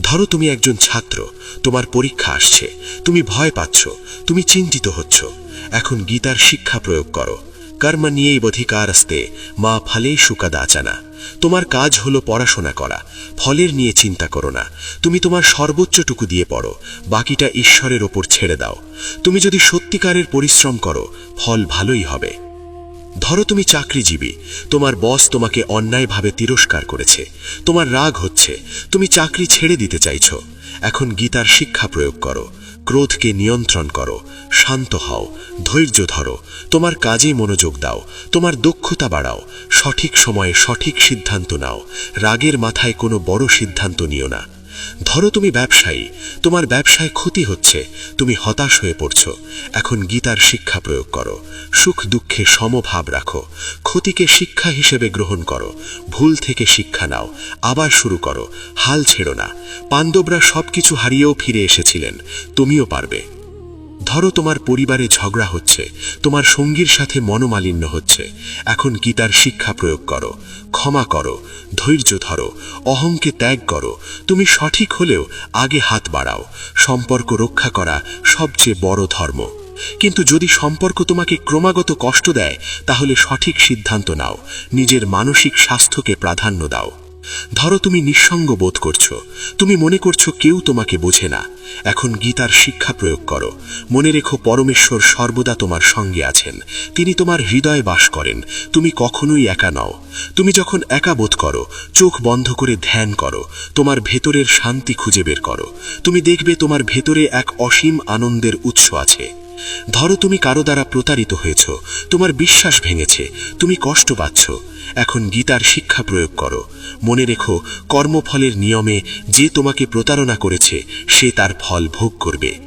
S2: ধরো তুমি একজন ছাত্র, তোমার পরীক্ষা আসছে, তুমি ভয় পাচ্ছ, তুমি চিন্তিত হচ্ছ। এখন গীতার শিক্ষা প্রয়োগ করো। কর্মণ্যেবাধিকারস্তে মা ফলেষু কদাচন। তোমার কাজ হলো পড়াশোনা করা, ফলের নিয়ে চিন্তা করো না। তুমি তোমার সর্বোচ্চটুকু দিয়ে পড়ো, বাকিটা ঈশ্বরের ওপর ছেড়ে দাও। তুমি যদি সত্যিকারের পরিশ্রম করো, ফল ভালোই হবে। ধরো তুমি চাকরিজীবী, তোমার বস তোমাকে অন্যায়ভাবে তিরস্কার করেছে, তোমার রাগ হচ্ছে, তুমি চাকরি ছেড়ে দিতে চাইছ। এখন গীতার শিক্ষা প্রয়োগ করো। ক্রোধকে নিয়ন্ত্রণ করো, শান্ত হও, ধৈর্য ধরো, তোমার কাজে মনোযোগ দাও, তোমার দক্ষতা বাড়াও, সঠিক সময়ে সঠিক সিদ্ধান্ত নাও। রাগের মাথায় কোনো বড় সিদ্ধান্ত নিও না। ধরো তুমি ব্যবসায়ী, তোমার ব্যবসায় ক্ষতি হচ্ছে, তুমি হতাশ হয়ে পড়ছ। এখন গীতার শিক্ষা প্রয়োগ করো। সুখ দুঃখে সমভাব রাখো, ক্ষতিকে শিক্ষা হিসেবে গ্রহণ করো, ভুল থেকে শিক্ষা নাও, আবার শুরু করো, হাল ছেড়ো না। পাণ্ডবরা সবকিছু হারিয়েও ফিরে এসেছিলেন, তুমিও পারবে। ধরো তোমার পরিবারে ঝগড়া হচ্ছে, তোমার সঙ্গীর সাথে মনোমালিন্য হচ্ছে। এখন গীতার শিক্ষা প্রয়োগ করো। ক্ষমা করো, ধৈর্য ধরো, অহংকে ত্যাগ করো। তুমি সঠিক হলেও আগে হাত বাড়াও। সম্পর্ক রক্ষা করা সবচেয়ে বড় ধর্ম। কিন্তু যদি সম্পর্ক তোমাকে ক্রমাগত কষ্ট দেয়, তাহলে সঠিক সিদ্ধান্ত নাও, নিজের মানসিক স্বাস্থ্যকে প্রাধান্য দাও। ধরো তুমি নিঃসঙ্গ বোধ করছো, তুমি মনে করছো কেউ তোমাকে বোঝে না। এখন গীতার শিক্ষা প্রয়োগ করো। মনে রেখো পরমেশ্বর সর্বদা তোমার সঙ্গে আছেন, তিনি তোমার হৃদয়ে বাস করেন। তুমি কখনোই একা নও। তুমি যখন একা বোধ করো, চোখ বন্ধ করে ধ্যান করো, তোমার ভেতরের শান্তি খুঁজে বের করো। তুমি দেখবে তোমার ভেতরে এক অসীম আনন্দের উৎস আছে। ধরো তুমি কারো দ্বারা প্রতারিত হয়েছ, তোমার বিশ্বাস ভেঙেছে, তুমি কষ্ট পাচ্ছ। এখন গীতার শিক্ষা প্রয়োগ করো। মনে রেখো কর্মফলের নিয়মে যে তোমাকে প্রতারণা করেছে সে তার ফল ভোগ করবে।